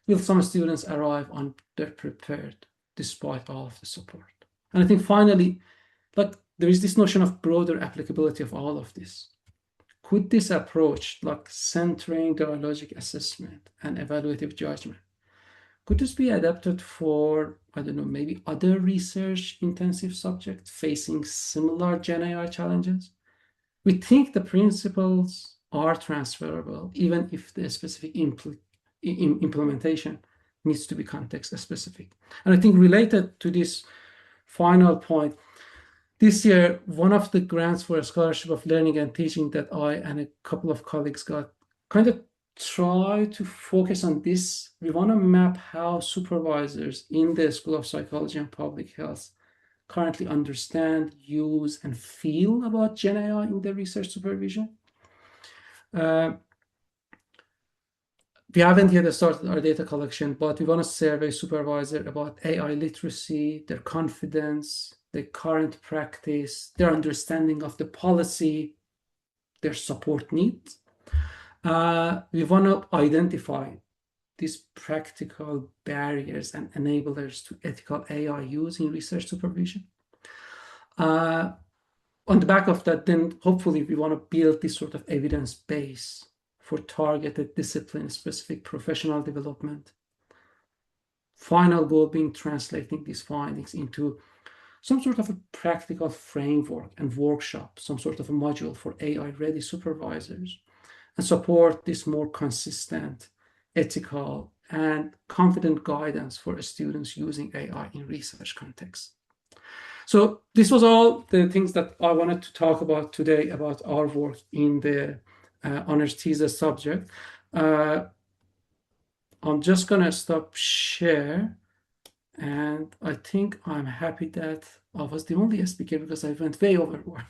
Speaker 2: will some students arrive underprepared despite all of the support? And I think finally, like there is this notion of broader applicability of all of this. Could this approach, like centering dialogic assessment and evaluative judgment, could this be adapted for, I don't know, maybe other research intensive subjects facing similar GenAI challenges? we think the principles are transferable, even if the specific implementation needs to be context specific. And I think related to this final point, this year, one of the grants for a scholarship of learning and teaching that I and a couple of colleagues got kind of try to focus on this. We want to map how supervisors in the School of Psychology and Public Health currently understand, use, and feel about GenAI in their research supervision. We haven't yet started our data collection, but we want to survey supervisor about AI literacy, their confidence, their current practice, their understanding of the policy, their support needs. We want to identify these practical barriers and enablers to ethical AI use in research supervision. On the back of that, then hopefully we want to build this sort of evidence base for targeted discipline-specific professional development. Final goal being translating these findings into some sort of a practical framework and workshop, some sort of a module for AI-ready supervisors, and support this more consistent, ethical, and confident guidance for students using AI in research contexts. So this was all the things that I wanted to talk about today about our work in the honors thesis subject. I'm just gonna stop share, and I think I'm happy that I was the only speaker because I went way overboard.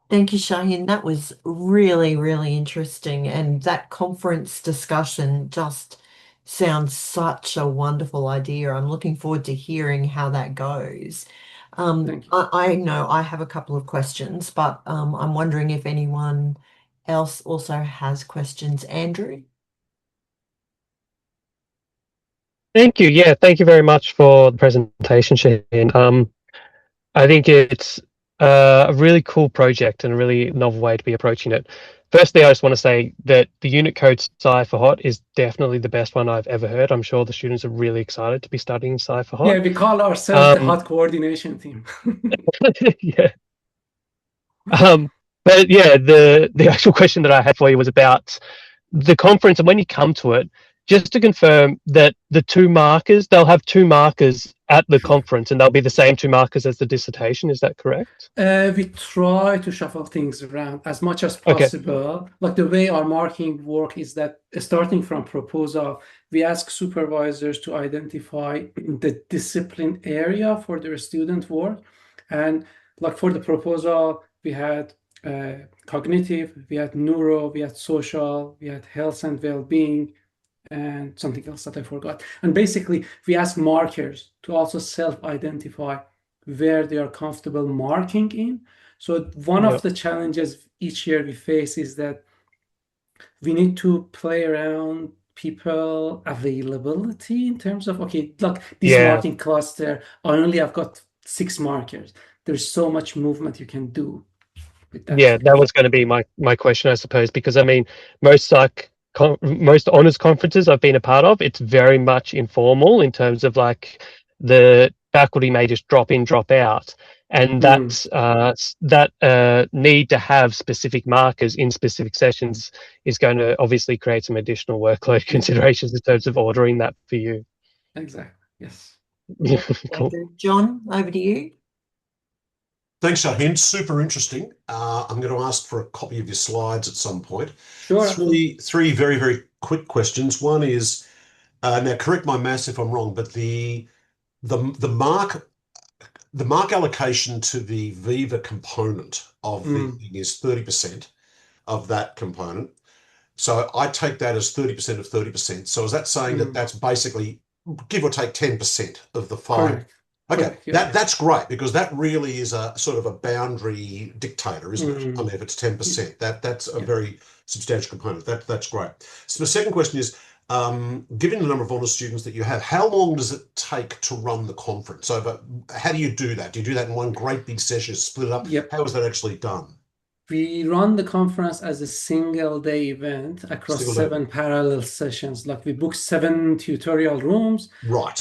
Speaker 1: Thank you, Shahin. That was really, really interesting. And that conference discussion just sounds such a wonderful idea. I'm looking forward to hearing how that goes.
Speaker 2: Thank you.
Speaker 1: I know I have a couple of questions, but I'm wondering if anyone else also has questions. Andrew?
Speaker 3: Thank you. Yeah, thank you very much for the presentation, Shahin. I think it's a really cool project and a really novel way to be approaching it. Firstly, I just want to say that the unit code Sci for Hot is definitely the best one I've ever heard. I'm sure the students are really excited to be studying Sci for Hot.
Speaker 2: Yeah, we call ourselves the hot coordination team.
Speaker 3: Yeah. But yeah, the actual question that I had for you was about the conference, and when you come to it, just to confirm that the two markers, they'll have two markers at the conference, and they'll be the same two markers as the dissertation. Is that correct?
Speaker 2: We try to shuffle things around as much as
Speaker 3: Okay.
Speaker 2: possible. Like the way our marking work is that starting from proposal, we ask supervisors to identify the discipline area for their student work. And like for the proposal, we had cognitive, we had neuro, we had social, we had health and well-being, and something else that I forgot. And basically, we ask markers to also self-identify where they are comfortable marking in. So one of the challenges each year we face is that we need to play around people availability in terms of, okay, look, this marking cluster, I only have got 6 markers. There's so much movement you can do with that.
Speaker 3: Yeah, that was going to be my question, I suppose, because I mean, most honors conferences I've been a part of, it's very much informal in terms of like the faculty may just drop in, drop out, and that need to have specific markers in specific sessions is going to obviously create some additional workload considerations in terms of ordering that for you.
Speaker 2: Exactly. Yes.
Speaker 3: Cool.
Speaker 1: John, over to you.
Speaker 4: Thanks, Shahin. Super interesting. I'm going to ask for a copy of your slides at some point.
Speaker 2: Sure.
Speaker 4: Three very, very quick questions. One is, now correct my maths if I'm wrong, but the mark allocation to the Viva component of the thing is 30% of that component. So I take that as 30% of 30%. So is that saying that that's basically give or take 10% of the 5?
Speaker 2: Correct.
Speaker 4: Okay,
Speaker 2: Correct, yeah.
Speaker 4: that's great because that really is a sort of a boundary dictator, isn't it? I mean, if it's 10%, that's a very substantial component. That's great. So the second question is, given the number of honours students that you have, how long does it take to run the conference? So, how do you do that? Do you do that in one great big session, split it up?
Speaker 2: Yep.
Speaker 4: How is that actually done?
Speaker 2: We run the conference as a single day event across 7 parallel sessions. Like we book 7 tutorial rooms.
Speaker 4: Right.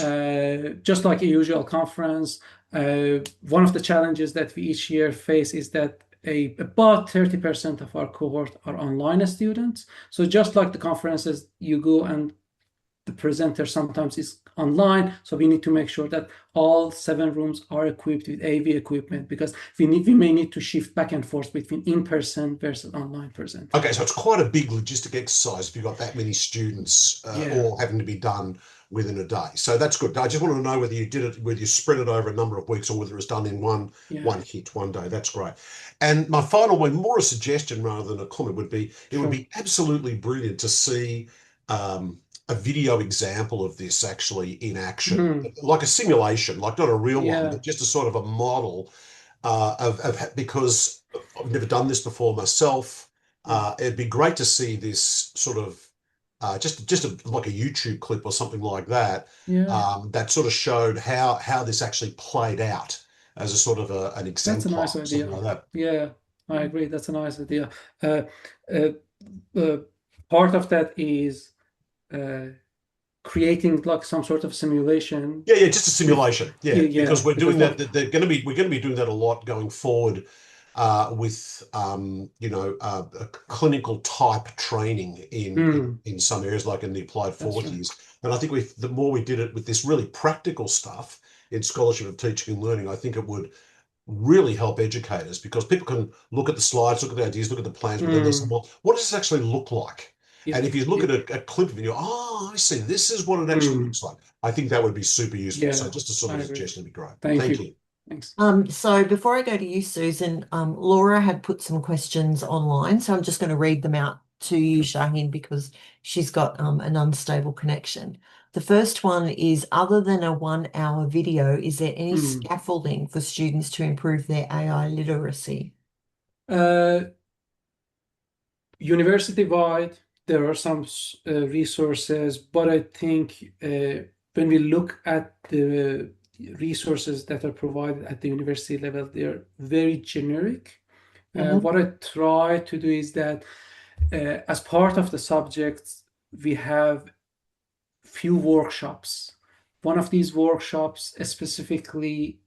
Speaker 2: Just like a usual conference. One of the challenges that we each year face is that about 30% of our cohort are online students. So just like the conferences, you go and the presenter sometimes is online. So we need to make sure that all 7 rooms are equipped with AV equipment, because we may need to shift back and forth between in-person versus online presentation.
Speaker 4: Okay, so it's quite a big logistic exercise if you've got that many students all having to be done within a day. So that's good. I just wanted to know whether you did it, whether you spread it over a number of weeks or whether it was done in one hit, one day. That's great. And my final one, more a suggestion rather than a comment, would be it would be absolutely brilliant to see a video example of this actually in action, like a simulation, like not a real one, but just a sort of a model because I've never done this before myself. It'd be great to see this sort of like a YouTube clip or something like that. That sort of showed how this actually played out as a sort of an exemplar.
Speaker 2: That's a nice idea.
Speaker 4: Like that.
Speaker 2: Yeah, I agree. That's a nice idea. Part of that is creating like some sort of simulation.
Speaker 4: Yeah, just a simulation. Because we're doing that. We're going to be doing that a lot going forward with a clinical type training in some areas, like in the applied forties. And I think the more we did it with this really practical stuff in scholarship of teaching and learning, I think it would really help educators, because people can look at the slides, look at the ideas, look at the plans, but then they say, well, what does this actually look like? And if you look at a clip of it, you're, oh, I see, this is what it actually looks like. I think that would be super useful. So just a sort of suggestion would be great. Thank you.
Speaker 2: Thanks.
Speaker 1: So before I go to you, Susan, Laura had put some questions online, so I'm just going to read them out to you, Shahin, because she's got an unstable connection. The first one is, other than a 1-hour video, is there any scaffolding for students to improve their AI literacy?
Speaker 2: University-wide, there are some resources, but I think when we look at the resources that are provided at the university level, they're very generic. What I try to do is that as part of the subjects, we have few workshops. One of these workshops specifically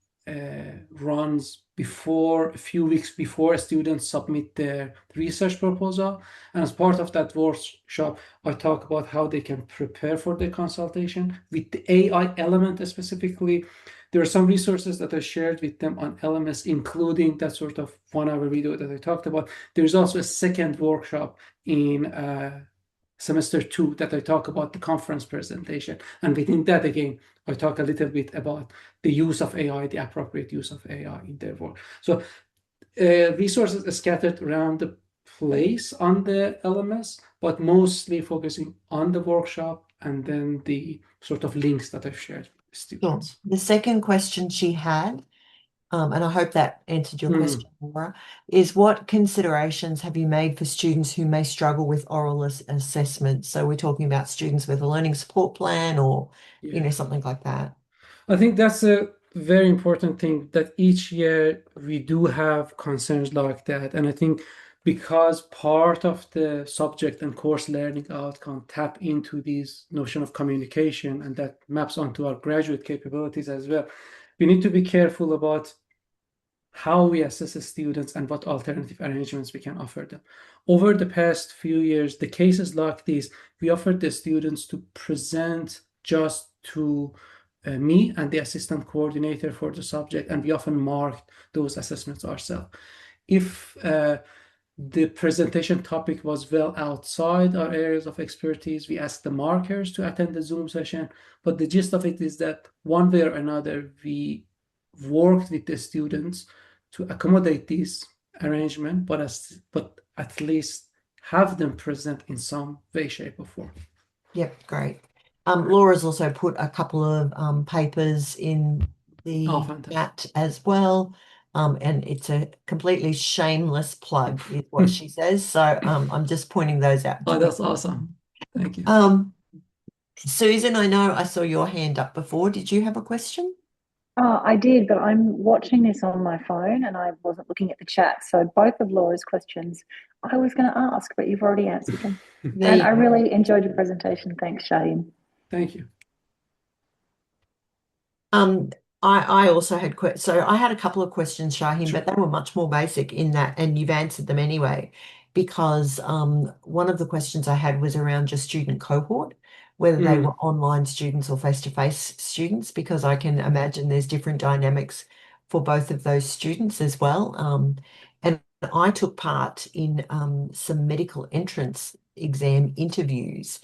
Speaker 2: runs a few weeks before students submit their research proposal. And as part of that workshop, I talk about how they can prepare for the consultation. With the AI element specifically, there are some resources that I shared with them on LMS, including that sort of 1-hour video that I talked about. There's also a second workshop in semester 2 that I talk about the conference presentation. And within that, again, I talk a little bit about the use of AI, the appropriate use of AI in their work. So resources are scattered around the place on the LMS, but mostly focusing on the workshop and then the sort of links that I've shared with students.
Speaker 1: Sure. The second question she had, and I hope that answered your question, Laura, is what considerations have you made for students who may struggle with oral assessment? So we're talking about students with a learning support plan or, something like that.
Speaker 2: I think that's a very important thing, that each year we do have concerns like that. And I think because part of the subject and course learning outcome tap into this notion of communication, and that maps onto our graduate capabilities as well, we need to be careful about how we assess the students and what alternative arrangements we can offer them. Over the past few years, the cases like this, we offered the students to present just to me and the assistant coordinator for the subject, and we often marked those assessments ourselves. If the presentation topic was well outside our areas of expertise, we asked the markers to attend the Zoom session. But the gist of it is that one way or another, we worked with the students to accommodate this arrangement, but at least have them present in some way, shape, or form.
Speaker 1: Yep, great. Laura's also put a couple of papers in the chat as well. And it's a completely shameless plug, is what she says. So I'm just pointing those out.
Speaker 2: Oh, that's awesome. Thank you.
Speaker 1: Susan, I know I saw your hand up before. Did you have a question?
Speaker 5: I did, but I'm watching this on my phone and I wasn't looking at the chat. So both of Laura's questions I was going to ask, but you've already answered them. And I really enjoyed your presentation. Thanks, Shahin.
Speaker 2: Thank you.
Speaker 1: I also had so I had a couple of questions, Shahin,
Speaker 2: Sure.
Speaker 1: but they were much more basic in that, and you've answered them anyway. Because one of the questions I had was around your student cohort, whether they were
Speaker 2: Mm,
Speaker 1: online students or face-to-face students, because I can imagine there's different dynamics for both of those students as well. And I took part in some medical entrance exam interviews,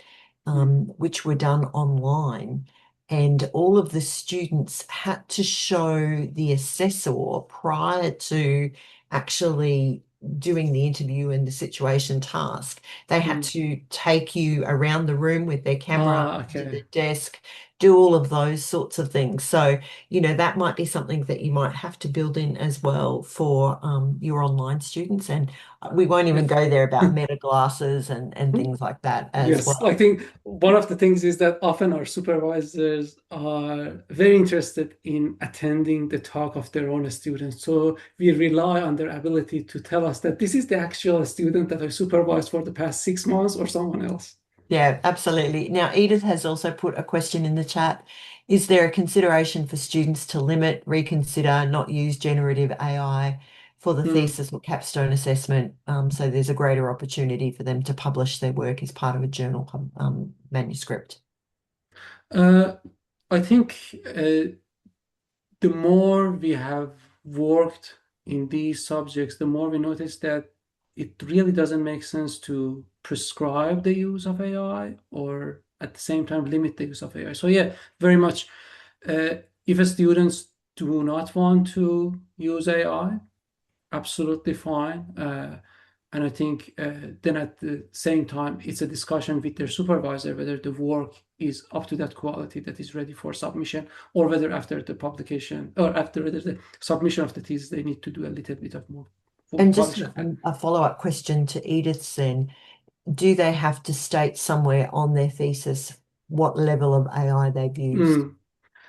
Speaker 1: which were done online. And all of the students had to show the assessor prior to actually doing the interview and the situation task. They had
Speaker 2: mm.
Speaker 1: to take you around the room with their camera to the
Speaker 2: Okay.
Speaker 1: desk, do all of those sorts of things. So, that might be something that you might have to build in as well for your online students. And we won't even
Speaker 2: Yes.
Speaker 1: go there about meta glasses and things like that as
Speaker 2: Yes, I
Speaker 1: well.
Speaker 2: think one of the things is that often our supervisors are very interested in attending the talk of their own students. So we rely on their ability to tell us that this is the actual student that I supervised for the past 6 months or someone else.
Speaker 1: Yeah, absolutely. Now, Edith has also put a question in the chat. Is there a consideration for students to limit, reconsider, not use generative AI for the
Speaker 2: Hmm.
Speaker 1: thesis or capstone assessment? So there's a greater opportunity for them to publish their work as part of a journal manuscript.
Speaker 2: Uh, I think the more we have worked in these subjects, the more we notice that it really doesn't make sense to prescribe the use of AI or at the same time limit the use of AI. So yeah, very much. If students do not want to use AI, absolutely fine. And I think then at the same time, it's a discussion with their supervisor whether the work is up to that quality that is ready for submission, or whether after the publication or after the submission of the thesis, they need to do a little bit of more
Speaker 1: And just
Speaker 2: polishing.
Speaker 1: a follow-up question to Edith's then. Do they have to state somewhere on their thesis what level of AI they've used?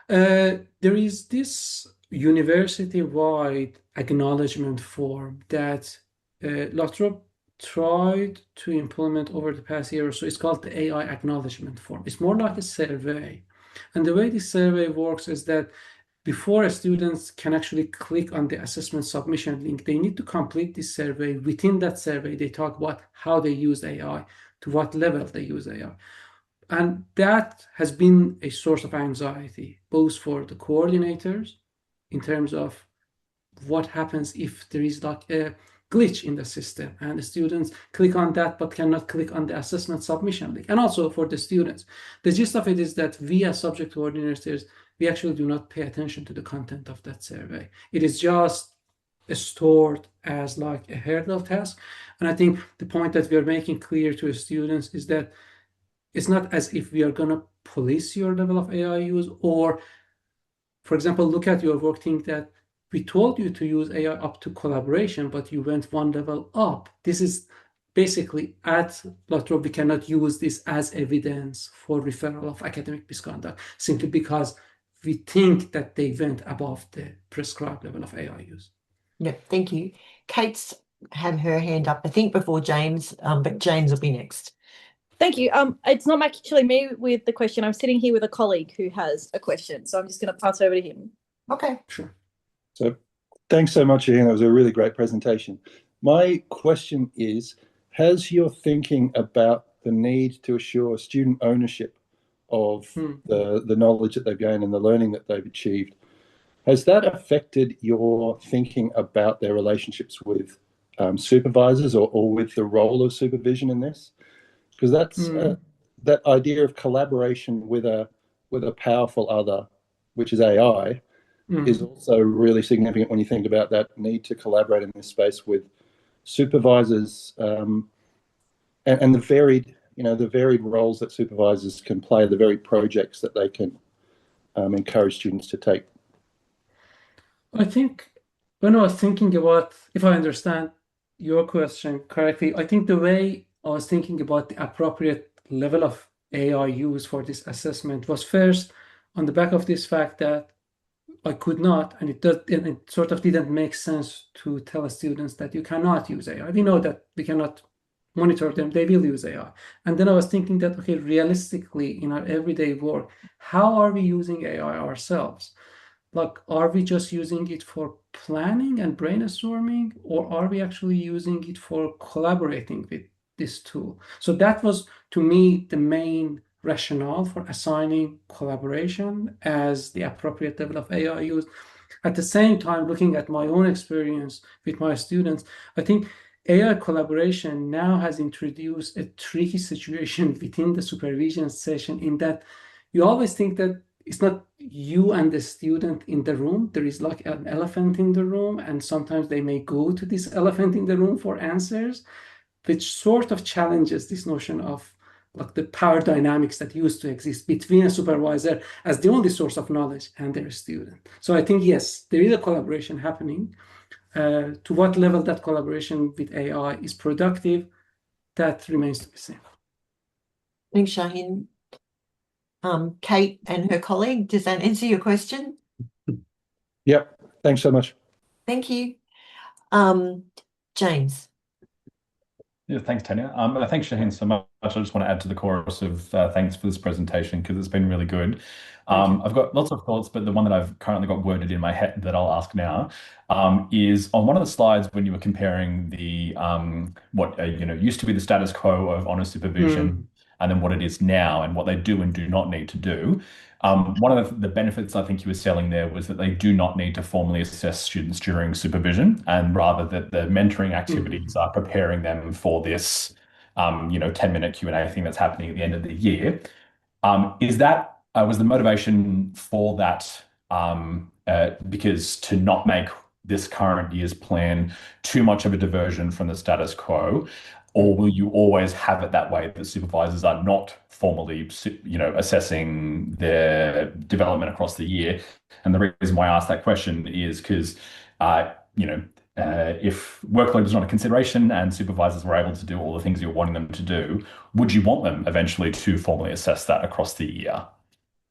Speaker 2: Mm. There is this university-wide acknowledgement form that Lathrop tried to implement over the past year or so. It's called the AI acknowledgement form. It's more like a survey. And the way this survey works is that before students can actually click on the assessment submission link, they need to complete this survey. Within that survey, they talk about how they use AI, to what level they use AI. And that has been a source of anxiety, both for the coordinators in terms of what happens if there is like a glitch in the system and the students click on that but cannot click on the assessment submission link. And also for the students. The gist of it is that we as subject coordinators, we actually do not pay attention to the content of that survey. It is just stored as like a hurdle task. And I think the point that we are making clear to students is that it's not as if we are going to police your level of AI use, or, for example, look at your work, think that we told you to use AI up to collaboration, but you went one level up. This is basically at Latrobe, we cannot use this as evidence for referral of academic misconduct simply because we think that they went above the prescribed level of AI use.
Speaker 1: Yeah, thank you. Kate's had her hand up, I think, before James, but James will be next.
Speaker 6: Thank you. It's not actually me with the question. I'm sitting here with a colleague who has a question, so I'm just going to pass over to him.
Speaker 1: Okay.
Speaker 2: Sure.
Speaker 7: So thanks so much, Ian. That was a really great presentation. My question is, has your thinking about the need to assure student ownership of the knowledge that they've gained and the learning that they've achieved, has that affected your thinking about their relationships with supervisors or with the role of supervision in this? Because that's that idea of collaboration with a powerful other, which is AI, is also really significant when you think about that need to collaborate in this space with supervisors, and the varied roles that supervisors can play, the varied projects that they can encourage students to take.
Speaker 2: I think when I was thinking about, if I understand your question correctly, I think the way I was thinking about the appropriate level of AI use for this assessment was first on the back of this fact that I could not, and it sort of didn't make sense to tell students that you cannot use AI. We know that we cannot monitor them, they will use AI. And then I was thinking that, okay, realistically in our everyday work, how are we using AI ourselves? like, are we just using it for planning and brainstorming, or are we actually using it for collaborating with this tool? So that was, to me, the main rationale for assigning collaboration as the appropriate level of AI use. At the same time, looking at my own experience with my students, I think AI collaboration now has introduced a tricky situation within the supervision session, in that you always think that it's not you and the student in the room. There is like an elephant in the room, and sometimes they may go to this elephant in the room for answers, which sort of challenges this notion of like the power dynamics that used to exist between a supervisor as the only source of knowledge and their student. So I think, yes, there is a collaboration happening. To what level that collaboration with AI is productive, that remains to be seen.
Speaker 1: Thanks, Shahin. Kate and her colleague, does that answer your question?
Speaker 7: Yep. Thanks so much.
Speaker 1: Thank you. James.
Speaker 8: Yeah, thanks, Tanya. Thanks, Shahin, so much. I just want to add to the chorus of thanks for this presentation, because it's been really good. I've got lots of thoughts, but the one that I've currently got worded in my head that I'll ask now is on one of the slides when you were comparing the what used to be the status quo of honor supervision and then what it is now and what they do and do not need to do. One of the benefits I think you were selling there was that they do not need to formally assess students during supervision, and rather that the mentoring activities are preparing them for this 10-minute Q&A thing that's happening at the end of the year. Was the motivation for that because to not make this current year's plan too much of a diversion from the status quo, or will you always have it that way that supervisors are not formally assessing their development across the year? And the reason why I asked that question is because if workload is not a consideration and supervisors were able to do all the things you're wanting them to do, would you want them eventually to formally assess that across the year?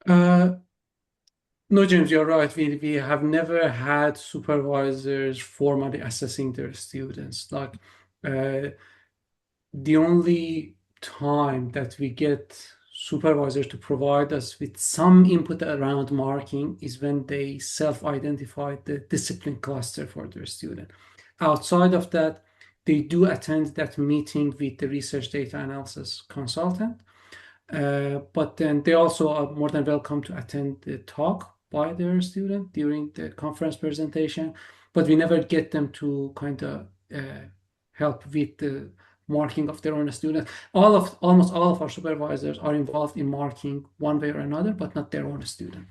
Speaker 2: No, James, you're right. We have never had supervisors formally assessing their students. Like the only time that we get supervisors to provide us with some input around marking is when they self-identify the discipline cluster for their student. Outside of that, they do attend that meeting with the research data analysis consultant. But then they also are more than welcome to attend the talk by their student during the conference presentation. But we never get them to kind of help with the marking of their own student. Almost all of our supervisors are involved in marking one way or another, but not their own student.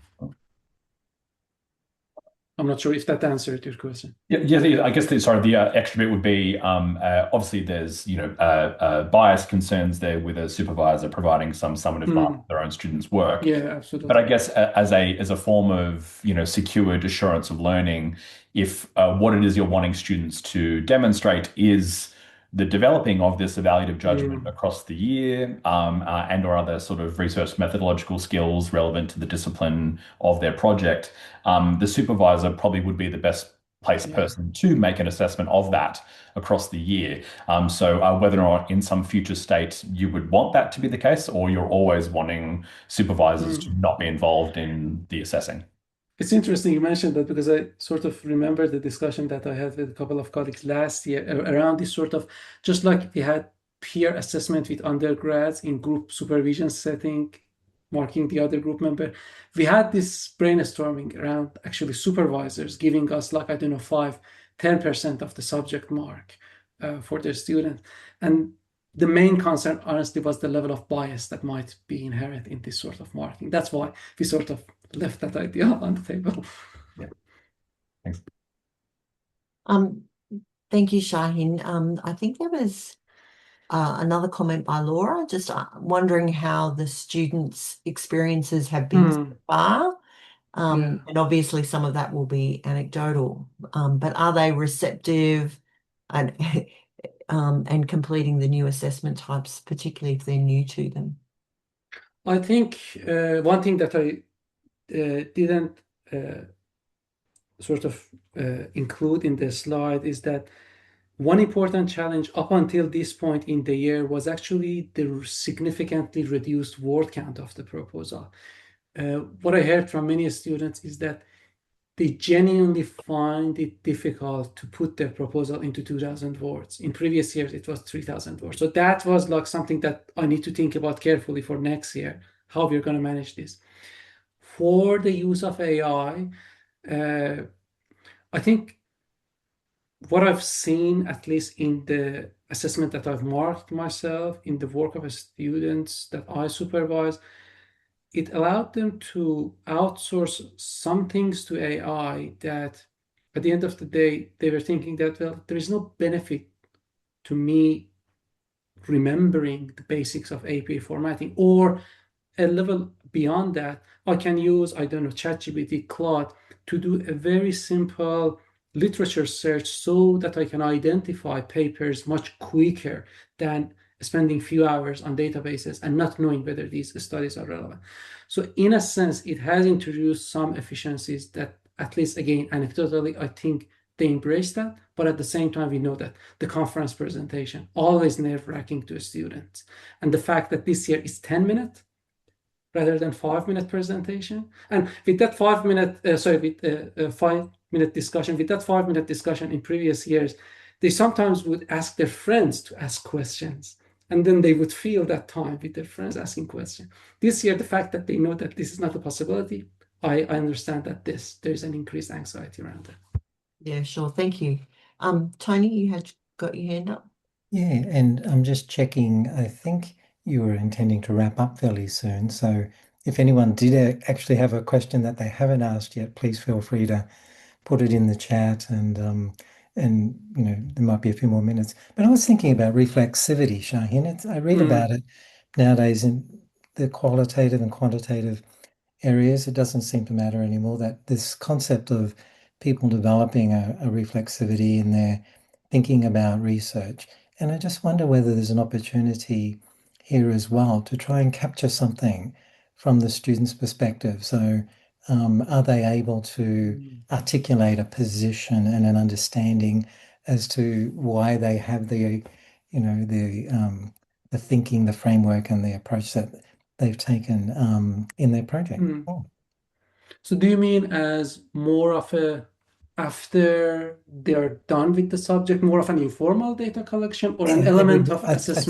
Speaker 2: I'm not sure if that answered your question.
Speaker 8: Yeah. I guess the extra bit would be obviously there's bias concerns there with a supervisor providing some summative mark of their own students' work.
Speaker 2: Yeah, absolutely.
Speaker 8: But I guess as a form of secured assurance of learning, if what it is you're wanting students to demonstrate is the developing of this evaluative judgment across the year and or other sort of research methodological skills relevant to the discipline of their project, the supervisor probably would be the best placed person to make an assessment of that across the year. So whether or not in some future state you would want that to be the case, or you're always wanting supervisors to not be involved in the assessing.
Speaker 2: It's interesting you mentioned that, because I sort of remember the discussion that I had with a couple of colleagues last year around this sort of, just like we had peer assessment with undergrads in group supervision setting, marking the other group member. We had this brainstorming around actually supervisors giving us 10% of the subject mark for their student. And the main concern, honestly, was the level of bias that might be inherent in this sort of marking. That's why we sort of left that idea on the table.
Speaker 8: Yeah. Thanks.
Speaker 1: Thank you, Shahin. I think there was another comment by Laura, just wondering how the students' experiences have been so far. And obviously some of that will be anecdotal, but are they receptive and completing the new assessment types, particularly if they're new to them?
Speaker 2: I think one thing that I didn't sort of include in the slide is that one important challenge up until this point in the year was actually the significantly reduced word count of the proposal. What I heard from many students is that they genuinely find it difficult to put their proposal into 2,000 words. In previous years, it was 3,000 words. So that was like something that I need to think about carefully for next year, how we're going to manage this. For the use of AI, I think what I've seen, at least in the assessment that I've marked myself, in the work of students that I supervise, it allowed them to outsource some things to AI that at the end of the day, they were thinking that, well, there is no benefit to me remembering the basics of API formatting, or a level beyond that, I can use, I don't know, ChatGPT, Claude to do a very simple literature search so that I can identify papers much quicker than spending few hours on databases and not knowing whether these studies are relevant. So in a sense, it has introduced some efficiencies that, at least again, anecdotally, I think they embrace that. But at the same time, we know that the conference presentation, always nerve-wracking to students. And the fact that this year is 10 minutes rather than 5-minute presentation. And with that 5-minute discussion, with that 5-minute discussion in previous years, they sometimes would ask their friends to ask questions. And then they would fill that time with their friends asking questions. This year, the fact that they know that this is not a possibility, I understand that there's an increased anxiety around it.
Speaker 1: Yeah, sure. Thank you. Tony, you had got your hand up.
Speaker 9: Yeah, and I'm just checking. I think you were intending to wrap up fairly soon. So if anyone did actually have a question that they haven't asked yet, please feel free to put it in the chat, and you know, there might be a few more minutes. But I was thinking about reflexivity, Shahin. I read about it nowadays in the qualitative and quantitative areas. It doesn't seem to matter anymore, that this concept of people developing a reflexivity in their thinking about research. And I just wonder whether there's an opportunity here as well to try and capture something from the student's perspective. So are they able to articulate a position and an understanding as to why they have the, you know, the thinking, the framework, and the approach that they've taken in their project? Oh.
Speaker 2: So do you mean as more of a, after they're done with the subject, more of an informal data collection, or an element of assessment?
Speaker 9: I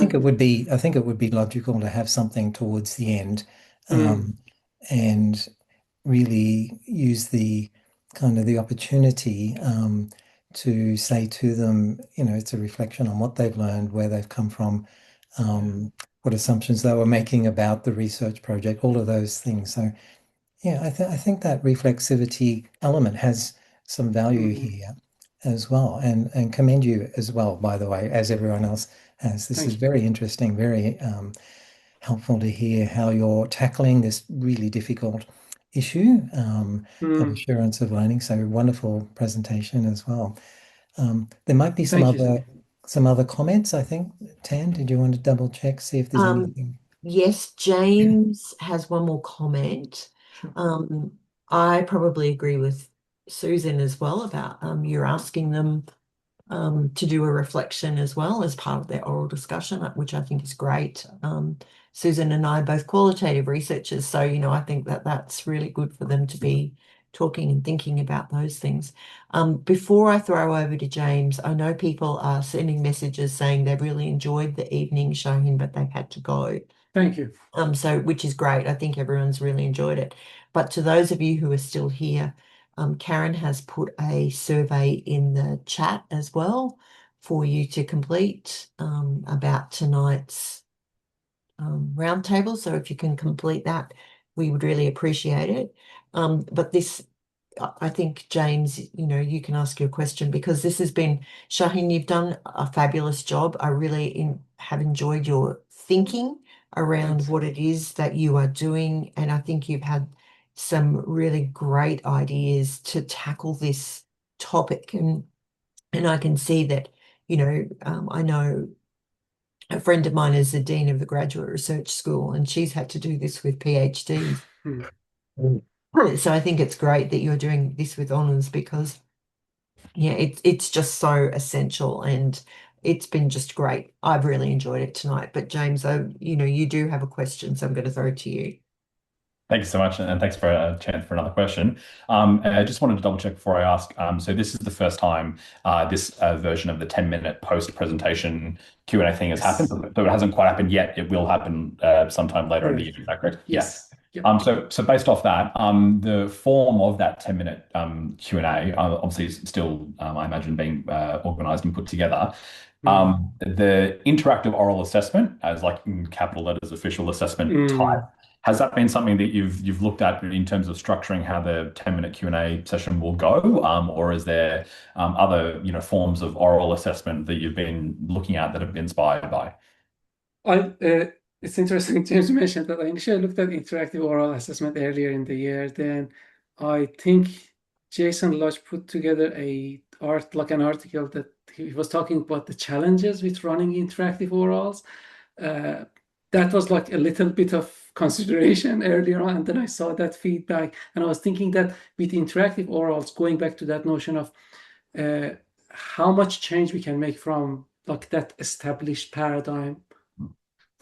Speaker 9: think it would be logical to have something towards the end, and really use the kind of the opportunity to say to them, you know, it's a reflection on what they've learned, where they've come from, what assumptions they were making about the research project, all of those things. So yeah, I think that reflexivity element has some value here as well, and commend you as well, by the way, as everyone else has. This is very interesting, very helpful to hear how you're tackling this really difficult issue of assurance of learning. So wonderful presentation as well. There might be some other comments, I think. Tan, did you want to double check, see if there's anything?
Speaker 1: Yes, James has one more comment. I probably agree with Susan as well about you're asking them to do a reflection as well as part of their oral discussion, which I think is great. Susan and I are both qualitative researchers, so you know, I think that that's really good for them to be talking and thinking about those things. Before I throw over to James, I know people are sending messages saying they really enjoyed the evening, Shahin, but they've had to go.
Speaker 2: Thank you.
Speaker 1: So which is great. I think everyone's really enjoyed it. But to those of you who are still here, Karen has put a survey in the chat as well for you to complete about tonight's roundtable. So if you can complete that, we would really appreciate it. But this, I think, James, you know, you can ask your question, because this has been, Shahin, you've done a fabulous job. I really have enjoyed your thinking around what it is that you are doing. And I think you've had some really great ideas to tackle this topic. And I can see that, you know, I know a friend of mine is the dean of the graduate research school, and she's had to do this with PhDs. So I think it's great that you're doing this with honours, because yeah, it's just so essential, and it's been just great. I've really enjoyed it tonight. But James, you know, you do have a question, so I'm going to throw it to you.
Speaker 8: Thank you so much, and thanks for a chance for another question. I just wanted to double check before I ask. So this is the first time this version of the 10-minute post-presentation Q&A thing has happened. So it hasn't quite happened yet. It will happen sometime later in the year. Is that correct?
Speaker 2: Yes.
Speaker 8: Yes. So based off that, the form of that 10-minute Q&A obviously is still, I imagine, being organised and put together. The interactive oral assessment, as like in capital letters, official assessment type. Has that been something that you've looked at in terms of structuring how the 10-minute Q&A session will go, or is there other forms of oral assessment that you've been looking at that have been inspired by?
Speaker 2: It's interesting James mentioned that I initially looked at interactive oral assessment earlier in the year. Then I think Jason Lodge put together an article that he was talking about the challenges with running interactive orals. That was like a little bit of consideration earlier on, and then I saw that feedback, and I was thinking that with interactive orals, going back to that notion of how much change we can make from like that established paradigm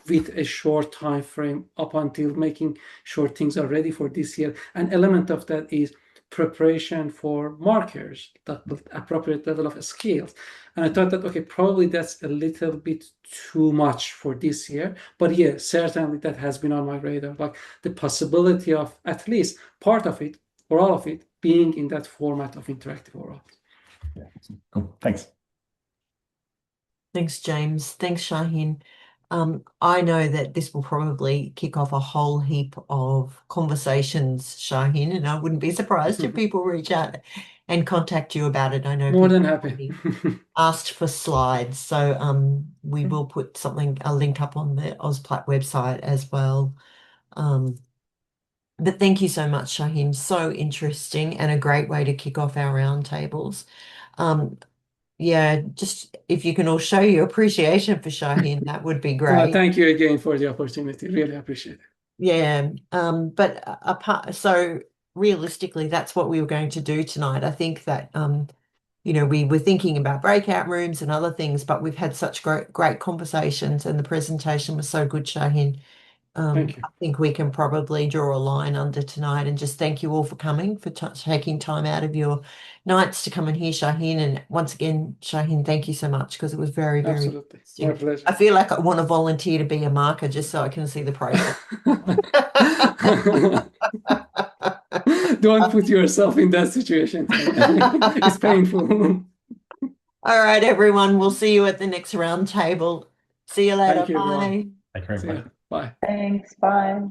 Speaker 2: with a short time frame up until making sure things are ready for this year. An element of that is preparation for markers, that appropriate level of skills. And I thought that, okay, probably that's a little bit too much for this year. But yeah, certainly that has been on my radar, like the possibility of at least part of it or all of it being in that format of interactive oral.
Speaker 8: Yeah, cool. Thanks.
Speaker 1: Thanks, James. Thanks, Shahin. I know that this will probably kick off a whole heap of conversations, Shahin, and I wouldn't be surprised if people reach out and contact you about it. I know
Speaker 2: more than happy.
Speaker 1: asked for slides, so we will put a link up on the AusPLAT website as well. But thank you so much, Shahin. So interesting and a great way to kick off our roundtables. Yeah, just if you can all show your appreciation for Shahin, that would be great.
Speaker 2: Thank you again for the opportunity. Really appreciate it.
Speaker 1: Yeah, but so realistically, that's what we were going to do tonight. I think that we were thinking about breakout rooms and other things, but we've had such great conversations, and the presentation was so good, Shahin.
Speaker 2: Thank you.
Speaker 1: I think we can probably draw a line under tonight and just thank you all for coming, for taking time out of your nights to come and hear Shahin. And once again, Shahin, thank you so much, because it was very, very
Speaker 2: Absolutely. My pleasure.
Speaker 1: I feel like I want to volunteer to be a marker just so I can see the process.
Speaker 2: Don't put yourself in that situation. It's painful.
Speaker 1: All right, everyone. We'll see you at the next round table. See you later.
Speaker 2: Thank you, everyone.
Speaker 1: Bye.
Speaker 8: Thank you very much.
Speaker 2: Bye.
Speaker 5: Thanks. Bye.